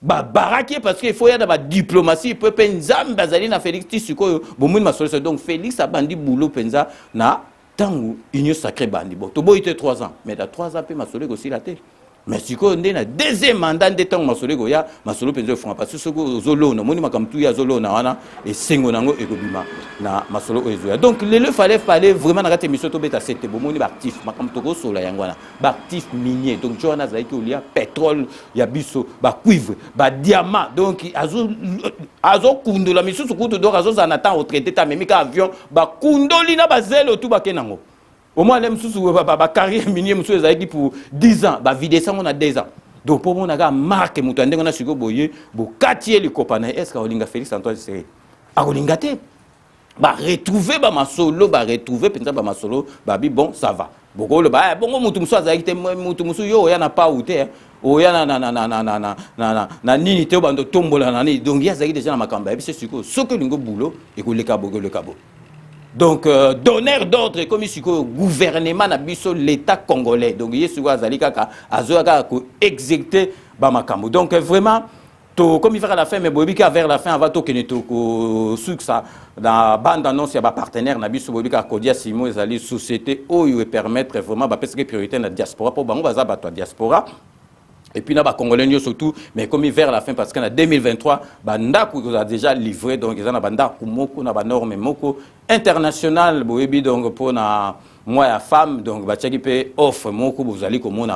baraki parce qu'il faut y avoir de diplomatie peut penza bazali na Félix Tshisekedi bomuni masolo donc Félix a bandi boulot penza na tangu union sacrée bandi bon to boité 3 ans mais dans 3 ans pe masolo aussi la tête mais si on est na deuxième mandat de temps masolo goya masolo penza fond parce que soko zolo na moni makamtu ya zolo na wana et sengo nango ekobima na masolo ozoya donc le fallait vraiment na émission to beta c'était bomoni ba actif makamtu ko sola yangwana ba actif minier donc Joana zaiki olia pétrole ya biso ba cuivre ba diamant donc azo kundo la mission kundo donc azo zanata au traité ta même avion ba kundoli na ba zelo tout ba kenango. Au moins, les carrière minière pour 10 ans, vider ça, on a 10 ans. Donc, pour moi, on a marqué, on a su que vous quartier les copains, est-ce que Félix Antoine Tshisekedi a retrouvé ma solo, retrouver ma solo, bon, ça va. Bon, mutu muso azalite mutu muso yo ya na pa ute o ya na nini te bando tombola na ni donc ya zaki déjà na makamba c'est sûr ce que lingo boulot et que le cabo. Donc, donneur d'ordre comme ici, gouvernement na biso l'État congolais. Donc, il y a ce que azoaka exécuter bamakambo. Donc, vraiment, comme il va à la fin, mais bobika vers la fin, avant tout que nous succès dans bande annonce, il y a partenaire na biso bobika Kodia Simo et ali société où il permettre vraiment parce que priorité na diaspora pour bango baza bato diaspora. Et puis, nous avons Congolais surtout, mais comme vers la fin, parce qu'en 2023, nous avons déjà livré, donc, nous avons norme internationale, donc, pour moi et femme, donc, nous avons offre, vous allez comme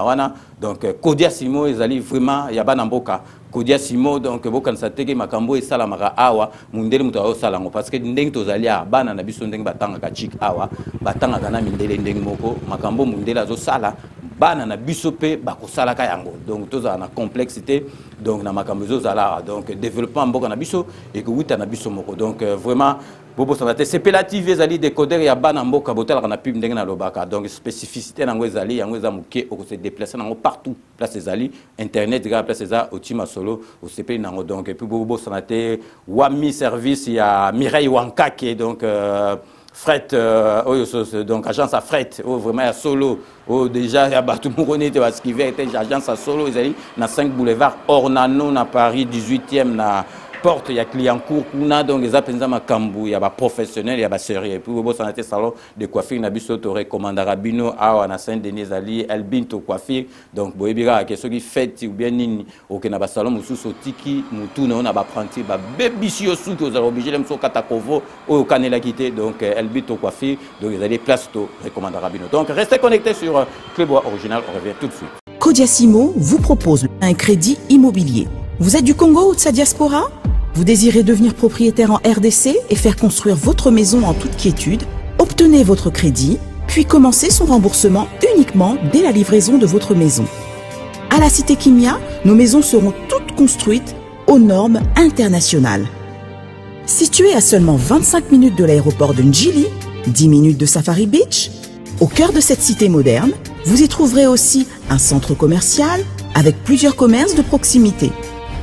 donc, Kodia Simo, ils allaient vraiment, il y a Banamboka. Kodia Simo, donc, vous constatez que Makambo et Salamara Awa, Mundele Mutao Salango, parce que Ndeng Tozalia, Bana Nabiso Ndeng Batanga Kachik Awa, Batanga Gana Mindele Ndeng Moko, Makambo Mundela Zosala, Bana na bisope bakosala ka yango donc toza na complexité donc na makambo zala donc développement mboka na biso et que wuta na biso moko donc vraiment bobo sanate c'est pelative ezali décodeur ya bana mboka botala na pub ndenge na lobaka donc spécificité nango ezali yango eza muke o se déplacer nango partout place ezali internet ga place eza otima solo o CP nango donc et puis bobo sanate wami service ya Mireille Wankake donc fret donc agence à fret vraiment à solo déjà il y a tout le monde qui va skiver agence à solo ils allaient na 5 boulevard Ornano na Paris 18e na porte il y a Clientcourt kuna donc les appels ma kambu il y a ba professionnel il y a ba sérieux et puis au santé salon de coiffure na biso to recommandera bino a na Saint-Denis ali Elbinto coiffure donc boyebira que ceux qui fête ou bien nini OK na ba salon mususu tiki mutu na ba apprenti ba bebisio sou que vous avez obligé les so katakovo au kanela quitté donc Elbinto coiffure donc ils allaient place to recommandera bino donc restez connectés sur Clébois Original on revient tout de suite. Kodia Simo vous propose un crédit immobilier. Vous êtes du Congo ou de sa diaspora? Vous désirez devenir propriétaire en RDC et faire construire votre maison en toute quiétude? Obtenez votre crédit, puis commencez son remboursement uniquement dès la livraison de votre maison. À la Cité Kimia, nos maisons seront toutes construites aux normes internationales. Située à seulement 25 minutes de l'aéroport de Njili, 10 minutes de Safari Beach, au cœur de cette cité moderne, vous y trouverez aussi un centre commercial avec plusieurs commerces de proximité.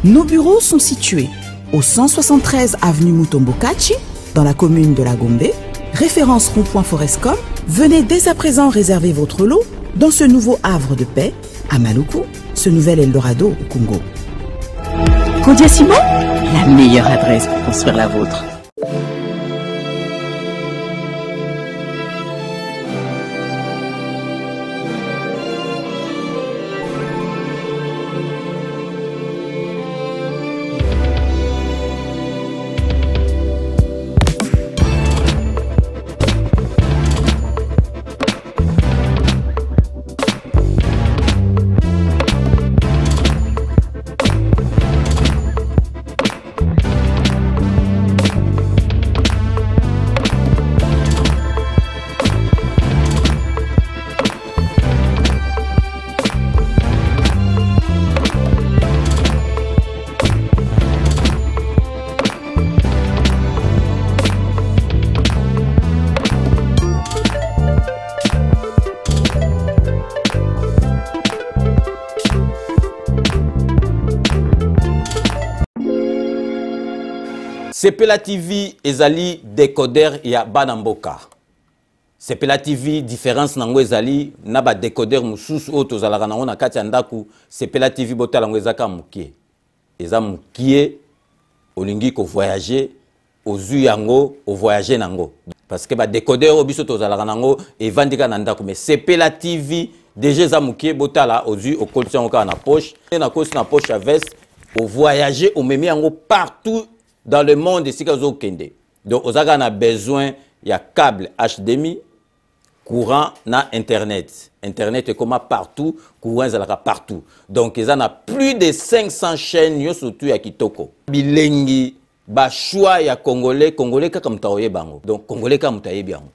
Nos bureaux sont situés au 173 avenue Mutombokachi, dans la commune de la Gombe, référence rond-point Forescom. Venez dès à présent réserver votre lot dans ce nouveau havre de paix à Maluku, ce nouvel Eldorado au Congo. Kodia Simo, la meilleure adresse pour construire la vôtre. Sepela TV ezali décodeur ya Banamboka. Sepela TV différence nango ezali na ba décodeur mususu o tozalaka nango na kati ya ndaku Sepela TV botala ngo ezaka muke. eza mukie olingi ko voyager ozu yango o voyager nango parce que ba décodeur obiso tozalaka nango evandika na ndako mais Sepela TV déjà eza mukie botala ozu okolisi yango kaka na poche na kosi na poche à veste o voyager o memi yango partout dans le monde esika ozokende donc ozaka na besoin ya câble HDMI courant na internet est comme partout courant ezalaka partout donc ils en a plus de 500 chaînes yo surtout ya kitoko bilengi ba choix ya congolais kaka mutaoye bango donc congolais kaka mutaye bango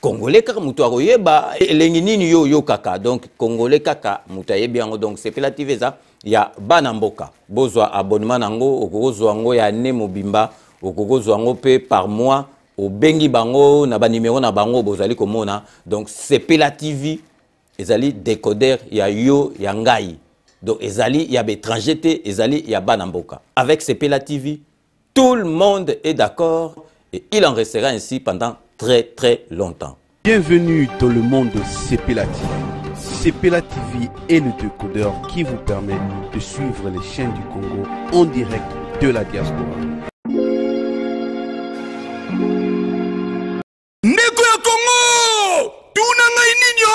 congolais kaka mutaoye ba elengi nini yo kaka donc congolais kaka mutaye bango donc Sepela TV za ya bana mboka bozwa abonnement nango okozwa ngo ya ne mobimba okozwa ngo pe par mois au bengi bango na ba numéro na bango bozali komona donc Sepela TV ezali décodeur ya yo ya ngai donc ezali ya étranger te ezali ya bana mboka avec Sepela TV tout le monde est d'accord et il en restera ainsi pendant très longtemps. Bienvenue dans le monde de Sepela TV. Sepela TV est le décodeur qui vous permet de suivre les chaînes du Congo en direct de la diaspora. Ndeko ya Congo, tunanga ininyo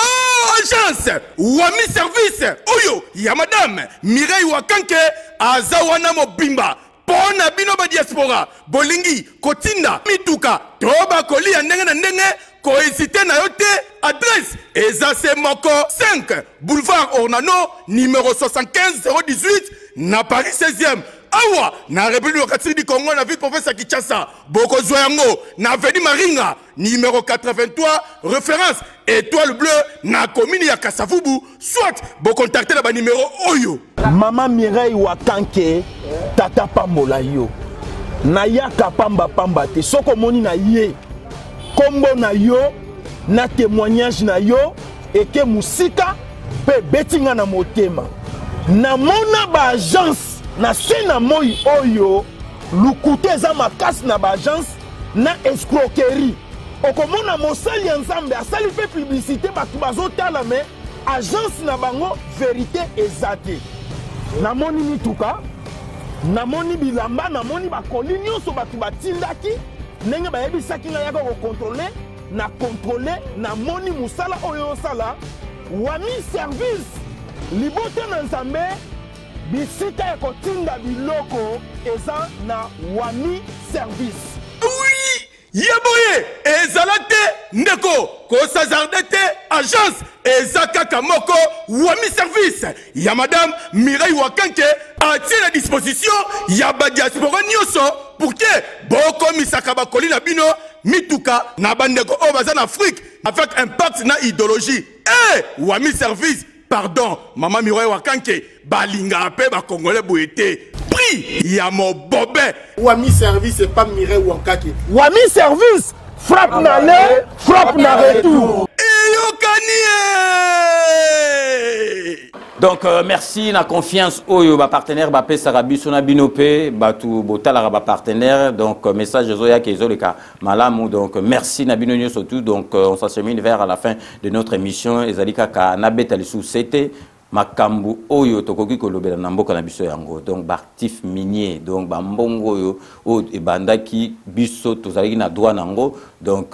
agence Wami service oyo ya madame Mireille Wakanke azawana mobimba pona bino ba diaspora bolingi kotinda mituka toba kolia ndenge na ndenge kohésiter na yote adresse ezase moko 5 boulevard Ornano numéro 75 018 na Paris 16e awa na République démocratique du Congo na ville province ya Kinshasa boko yango na avenue Maringa numéro 83 référence étoile bleue na commune ya Kasavubu soit bo contacter na ba numéro oyo Maman Mireille Wakanke tata pambola yo na yaka pamba te soko moni na ye kombo na yo na témoignage na yo eke musika pe betinga na motema na mona ba agence na sena moi oyo lukute za makasi na ba agence na escroquerie okomona mosali ya nzambe asali pe publicité batu bazotala me agence na bango vérité ezate na moni mituka na moni bilamba na moni bakoli nyonso batu batindaki ndenge bayebisaki nga yaka kokontrole na kontrole na moni musala oyo osala Wami service libote na nzambe bisika ya kotinda biloko eza na Wami service. Oui, yeboye ezalate ndeko kosazarde te agence eza kaka moko Wami service ya madame Mireille Wakanke atie la disposition ya ba diaspora nyonso pour que boko misaka bakoli na bino mituka na bandeko o baza na Afrique avec impact na idéologie Wami service pardon maman Mireille Wakanke balinga pe ba congolais boyete prix ya mobobe Wami service et pas Mireille Wakanke Wami service frappe na le frappe na retour donc merci na confiance oyo ba partenaire ba pesaka biso na binope batu botala ba partenaire donc message zoya kezoleka malamu donc merci na bino surtout donc on s'achemine vers la fin de notre émission ezalika ka na betali sous c'était makambu oyo tokoki kolobela na mboka na biso yango donc actif minier donc ba mbongo oyo o ebandaki biso tozalaki na droit nango donc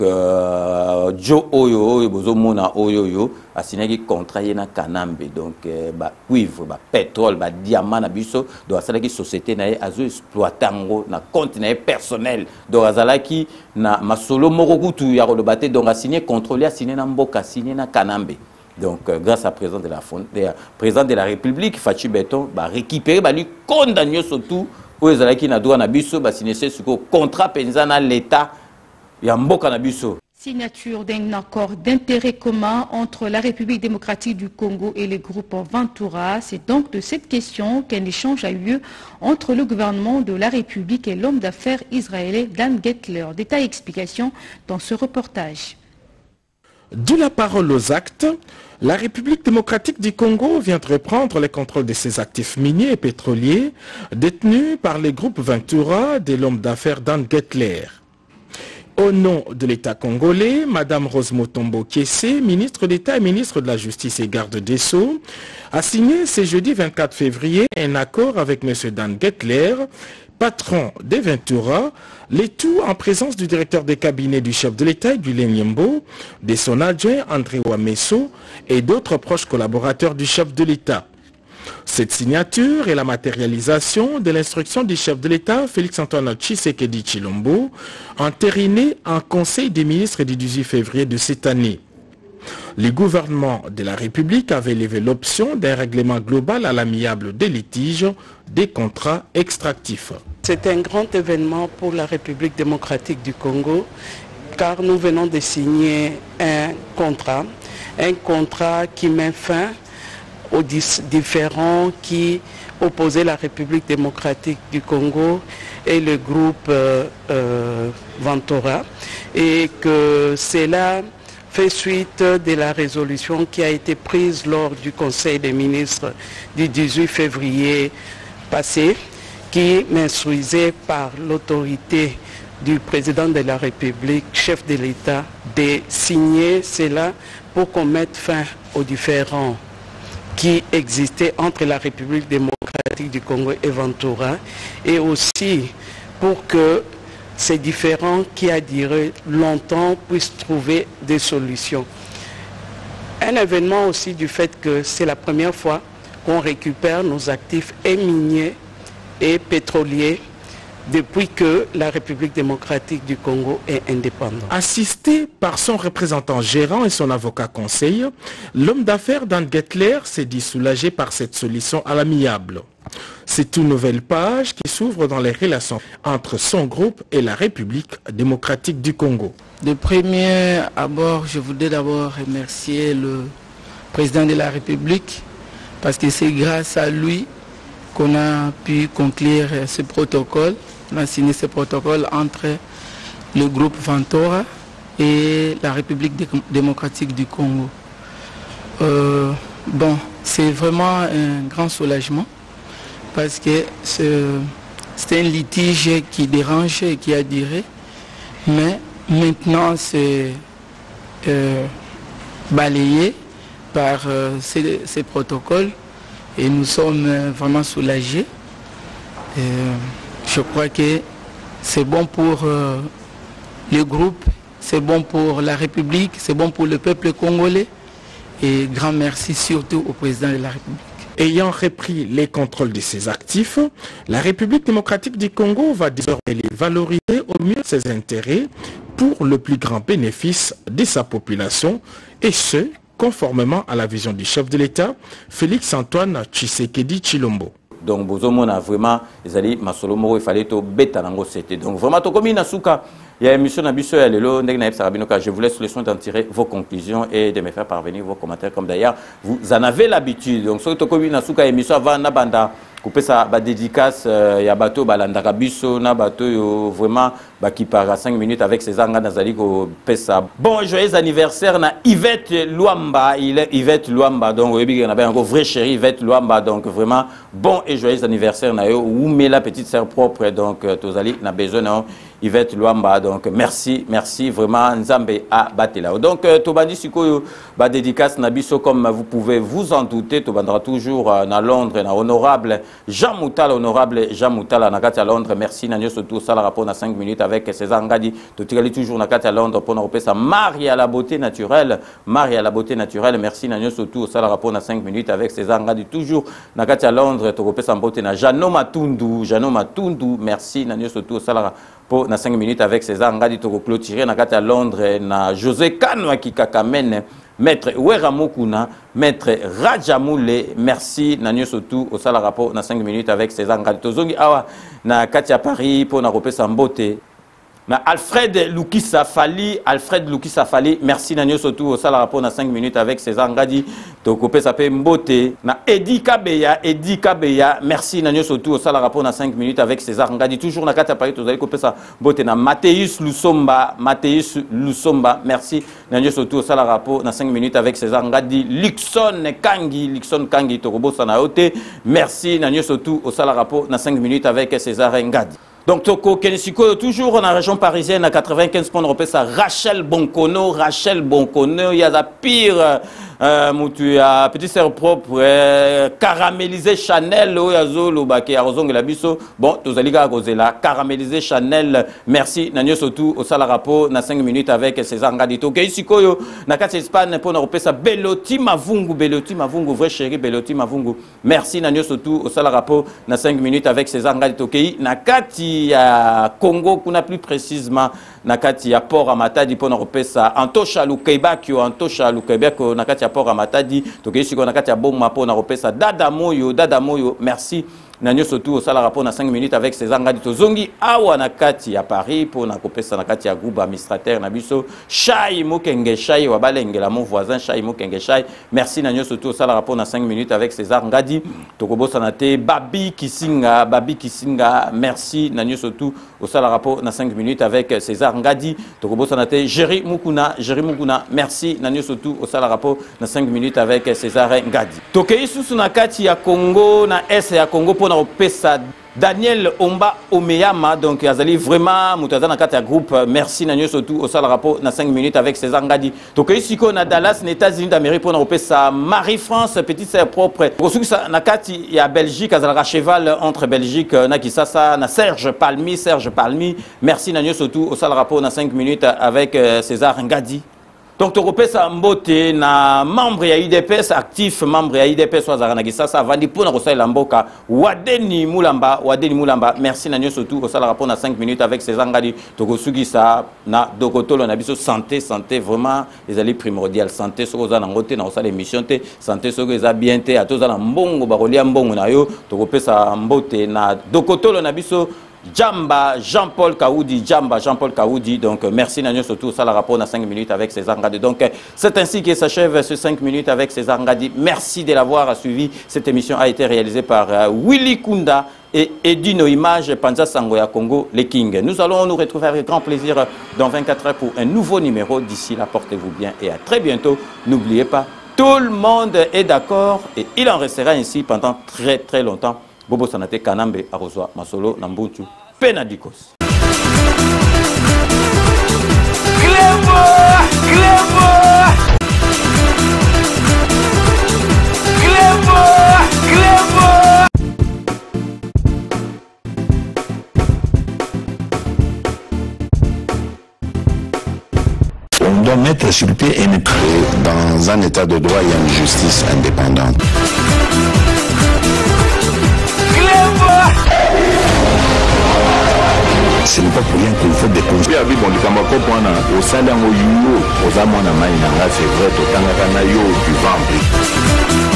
jo oyo bozo mona oyo asinaki contrat na Kanambe donc ba cuivre ba pétrole ba diamant na biso donc asalaki société na azo exploitango na compte na personnel donc azalaki na masolo moko kutu ya kolobate donc asigné contrôler asigné na mboka asigné na Kanambe. Donc, grâce à président de la République, Fachi Beton, va récupérer, va lui condamner surtout aux Zalaki na droit na biso, va signer ce contrat penzana l'État, Yamboka na biso. Signature d'un accord d'intérêt commun entre la République démocratique du Congo et le groupe Ventura. C'est donc de cette question qu'un échange a eu lieu entre le gouvernement de la République et l'homme d'affaires israélien Dan Gettler. Détails et explications dans ce reportage. De la parole aux actes, la République démocratique du Congo vient de reprendre le contrôle de ses actifs miniers et pétroliers détenus par les groupes Ventura de l'homme d'affaires Dan Gettler. Au nom de l'État congolais, Mme Rose Motombo Kiessé, ministre d'État et ministre de la Justice et garde des Sceaux, a signé ce jeudi 24 février un accord avec M. Dan Gettler, patron des Ventura, les tout en présence du directeur des cabinets du chef de l'État du Lenyembo, de son adjoint André Wameso et d'autres proches collaborateurs du chef de l'État. Cette signature est la matérialisation de l'instruction du chef de l'État, Félix-Antoine Tshisekedi Tshilombo, entérinée en Conseil des ministres du 18 février de cette année. Le gouvernement de la République avait levé l'option d'un règlement global à l'amiable des litiges des contrats extractifs. C'est un grand événement pour la République démocratique du Congo, car nous venons de signer un contrat qui met fin aux différends qui opposaient la République démocratique du Congo et le groupe Ventura, et que cela fait suite de la résolution qui a été prise lors du Conseil des ministres du 18 février passé, qui m'instruisait par l'autorité du président de la République, chef de l'État, de signer cela pour qu'on mette fin aux différends qui existait entre la République démocratique du Congo et Ventura, et aussi pour que ces différends qui a duré longtemps puissent trouver des solutions. Un événement aussi du fait que c'est la première fois qu'on récupère nos actifs miniers et pétroliers depuis que la République démocratique du Congo est indépendante. Assisté par son représentant gérant et son avocat conseil, l'homme d'affaires Dan Gettler s'est dit soulagé par cette solution à l'amiable. C'est une nouvelle page qui s'ouvre dans les relations entre son groupe et la République démocratique du Congo. De premier abord, je voudrais d'abord remercier le président de la République parce que c'est grâce à lui qu'on a pu conclure ce protocole. On a signé ce protocole entre le groupe Ventura et la République démocratique du Congo. Bon, c'est vraiment un grand soulagement parce que c'est un litige qui dérange et qui a duré, mais maintenant c'est balayé par ces protocoles et nous sommes vraiment soulagés. Je crois que c'est bon pour le groupe, c'est bon pour la République, c'est bon pour le peuple congolais et grand merci surtout au président de la République. Ayant repris les contrôles de ses actifs, la République démocratique du Congo va désormais les valoriser au mieux ses intérêts pour le plus grand bénéfice de sa population, et ce, conformément à la vision du chef de l'État, Félix-Antoine Tshisekedi Tshilombo. Donc, bozomona vraiment, il fallait tout bêta nango c'était. Donc, vraiment, tout comme Inasuka, il y a une émission Nabiso et Lelo, je vous laisse le soin d'en tirer vos conclusions et de me faire parvenir vos commentaires, comme d'ailleurs vous en avez l'habitude. Donc, surtout comme Inasuka, émission avant Nabanda, couper ça, dédicace, il y a bateau, balanda biso, na bateau, vraiment, qui part à 5 minutes avec ses angas nazali ko pesa. Bon, joyeux anniversaire na Yvette Luamba, Yvette Luamba, donc il y a un vrai chéri Yvette Luamba, donc vraiment bon et joyeux anniversaire na yo, ou met la petite sœur propre, donc tozali na besoin na Yvette Luamba, donc merci vraiment Nzambe a batela. Donc tobandi sikoyo ba dédicace na biso comme vous pouvez vous en douter, tobandra toujours na Londres na honorable Jean Moutala na kati à Londres. Merci na nyoso tout ça la rapport na 5 minutes avec César Ngadi, totikali toujours na kati à Londres pour na repesa Marie à la beauté naturelle, merci na nyoso tout ça la rapport na 5 minutes avec César Ngadi toujours na kati à Londres, to repesa beauté na Jano Matundu, merci na nyoso tout ça la pour 5 minutes avec César Ngadi to clôturer na kati à Londres na José Kanwa qui kakamene Maître Weramokuna, Maître Rajamoule, merci Nanyo Sotou au sala rapport na 5 minutes avec César Ngadi Tozongi awa na Katia Paris pour na repé sambote. Na Alfred Lukisa Fali, merci Nanyo Sotou au sala rapport na 5 minutes avec César Ngadi to kopé sapé mbote. Na Edi Kabeya, merci Nanyo Sotou au sala rapport na 5 minutes avec César Ngadi toujours na Katia Paris tozali kopé sa mbote na Mathéus Lusomba, merci Nanyo Sotou au sala rapport na 5 minutes avec César Ngadi. Lixon Kangi to kobosa na ote, merci Nanyo Sotou au sala rapport na 5 minutes avec César Ngadi. Donc, Toko Kenisiko, toujours dans la région parisienne, à 95 points européens, ça Rachel Bonkono, il y a la pire, tu as petit sœur propre, caramélisé Chanel, bon, tous les gars, caramélisé Chanel, merci, Nanyo Sotou, au Salarapo, na 5 minutes avec César Ngadito, Kenisiko, na 4 Espagne, pour européen, ça Beloti Mavungu, vrai chéri, Beloti Mavungu, merci, Nanyo Sotou, au Salarapo, na 5 minutes avec César Ngadito, Nakati ya Congo, qu'on a plus précisément Nakati ya Port Amatadi pour Europesa Antosha Lukebakio Antosha Lukebakio Nakati ya Port Amatadi to ke siko Nakati ya Bomma pour Europesa Dadamoyo merci Nanyo Sotou au sala rapport na 5 minutes avec César Ngadito Zongi awa Nakati ya Paris pour Nakopesa Nakati ya groupe administrateur Nabiso Shai Mokenge Shai Wabalengela mon voisin Shai Mokenge Shai merci Nanyo Sotou au sala rapport na 5 minutes avec César Ngadi Tokobo Sanate Babi Kisinga merci Nanyo Sotou au sala rapport na 5 minutes avec César Ngadi Tokobo Sanate Jerry Mukuna merci Nanyo Sotou au sala rapport na 5 minutes avec César Ngadi Tokei Susu Nakati ya Congo na S ya Congo pour na pesa Daniel Omba Omeyama, donc Azali vraiment Moutazana Kata groupe, merci Nanyo Sotou au sale rapport na 5 minutes avec César Ngadi. Donc ici qu'on a Dallas, les États-Unis d'Amérique pour nous sa Marie-France, petite sœur propre. Pour ceux qui sont Nakati, il y a Belgique, Azalra cheval entre Belgique, Nakisasa, na Serge Palmi, merci Nanyo Sotou au sale rapport na 5 minutes avec César Ngadi. Donc, tu repères ça mbote na membre ya IDPS actif membre ya IDPS Wazaranagisasa ça va dire pour na rosai lamboka Wadeni Mulamba merci Nanyo Sotou au sala rapport na 5 minutes avec César Ngadi Togosugi ça na dokotolo na biso santé vraiment les alliés primordial santé so za na ngote na osala émission te santé so za bien te atoza na mbongo barolia mbongo na yo to repère ça mbote na dokotolo na biso Jamba Jean-Paul Kaoudi, donc merci Nanyo Sotou, ça la rapport na 5 minutes avec César Ngadi. Donc c'est ainsi que s'achève ce 5 minutes avec César Ngadi. Merci de l'avoir suivi. Cette émission a été réalisée par Willy Kunda et Edino Image Panza Sangoya Congo, les Kings. Nous allons nous retrouver avec grand plaisir dans 24 heures pour un nouveau numéro. D'ici là, portez-vous bien et à très bientôt. N'oubliez pas, tout le monde est d'accord et il en restera ainsi pendant très longtemps. Bobo Sanate Kanambe Arozwa Masolo Nambunchu Penadikos. On doit mettre sur pied et mettre dans un état de droit et une justice indépendante. Ce n'est pas pour rien qu'il faut des conseils. Au salaire, c'est vrai, tu vends.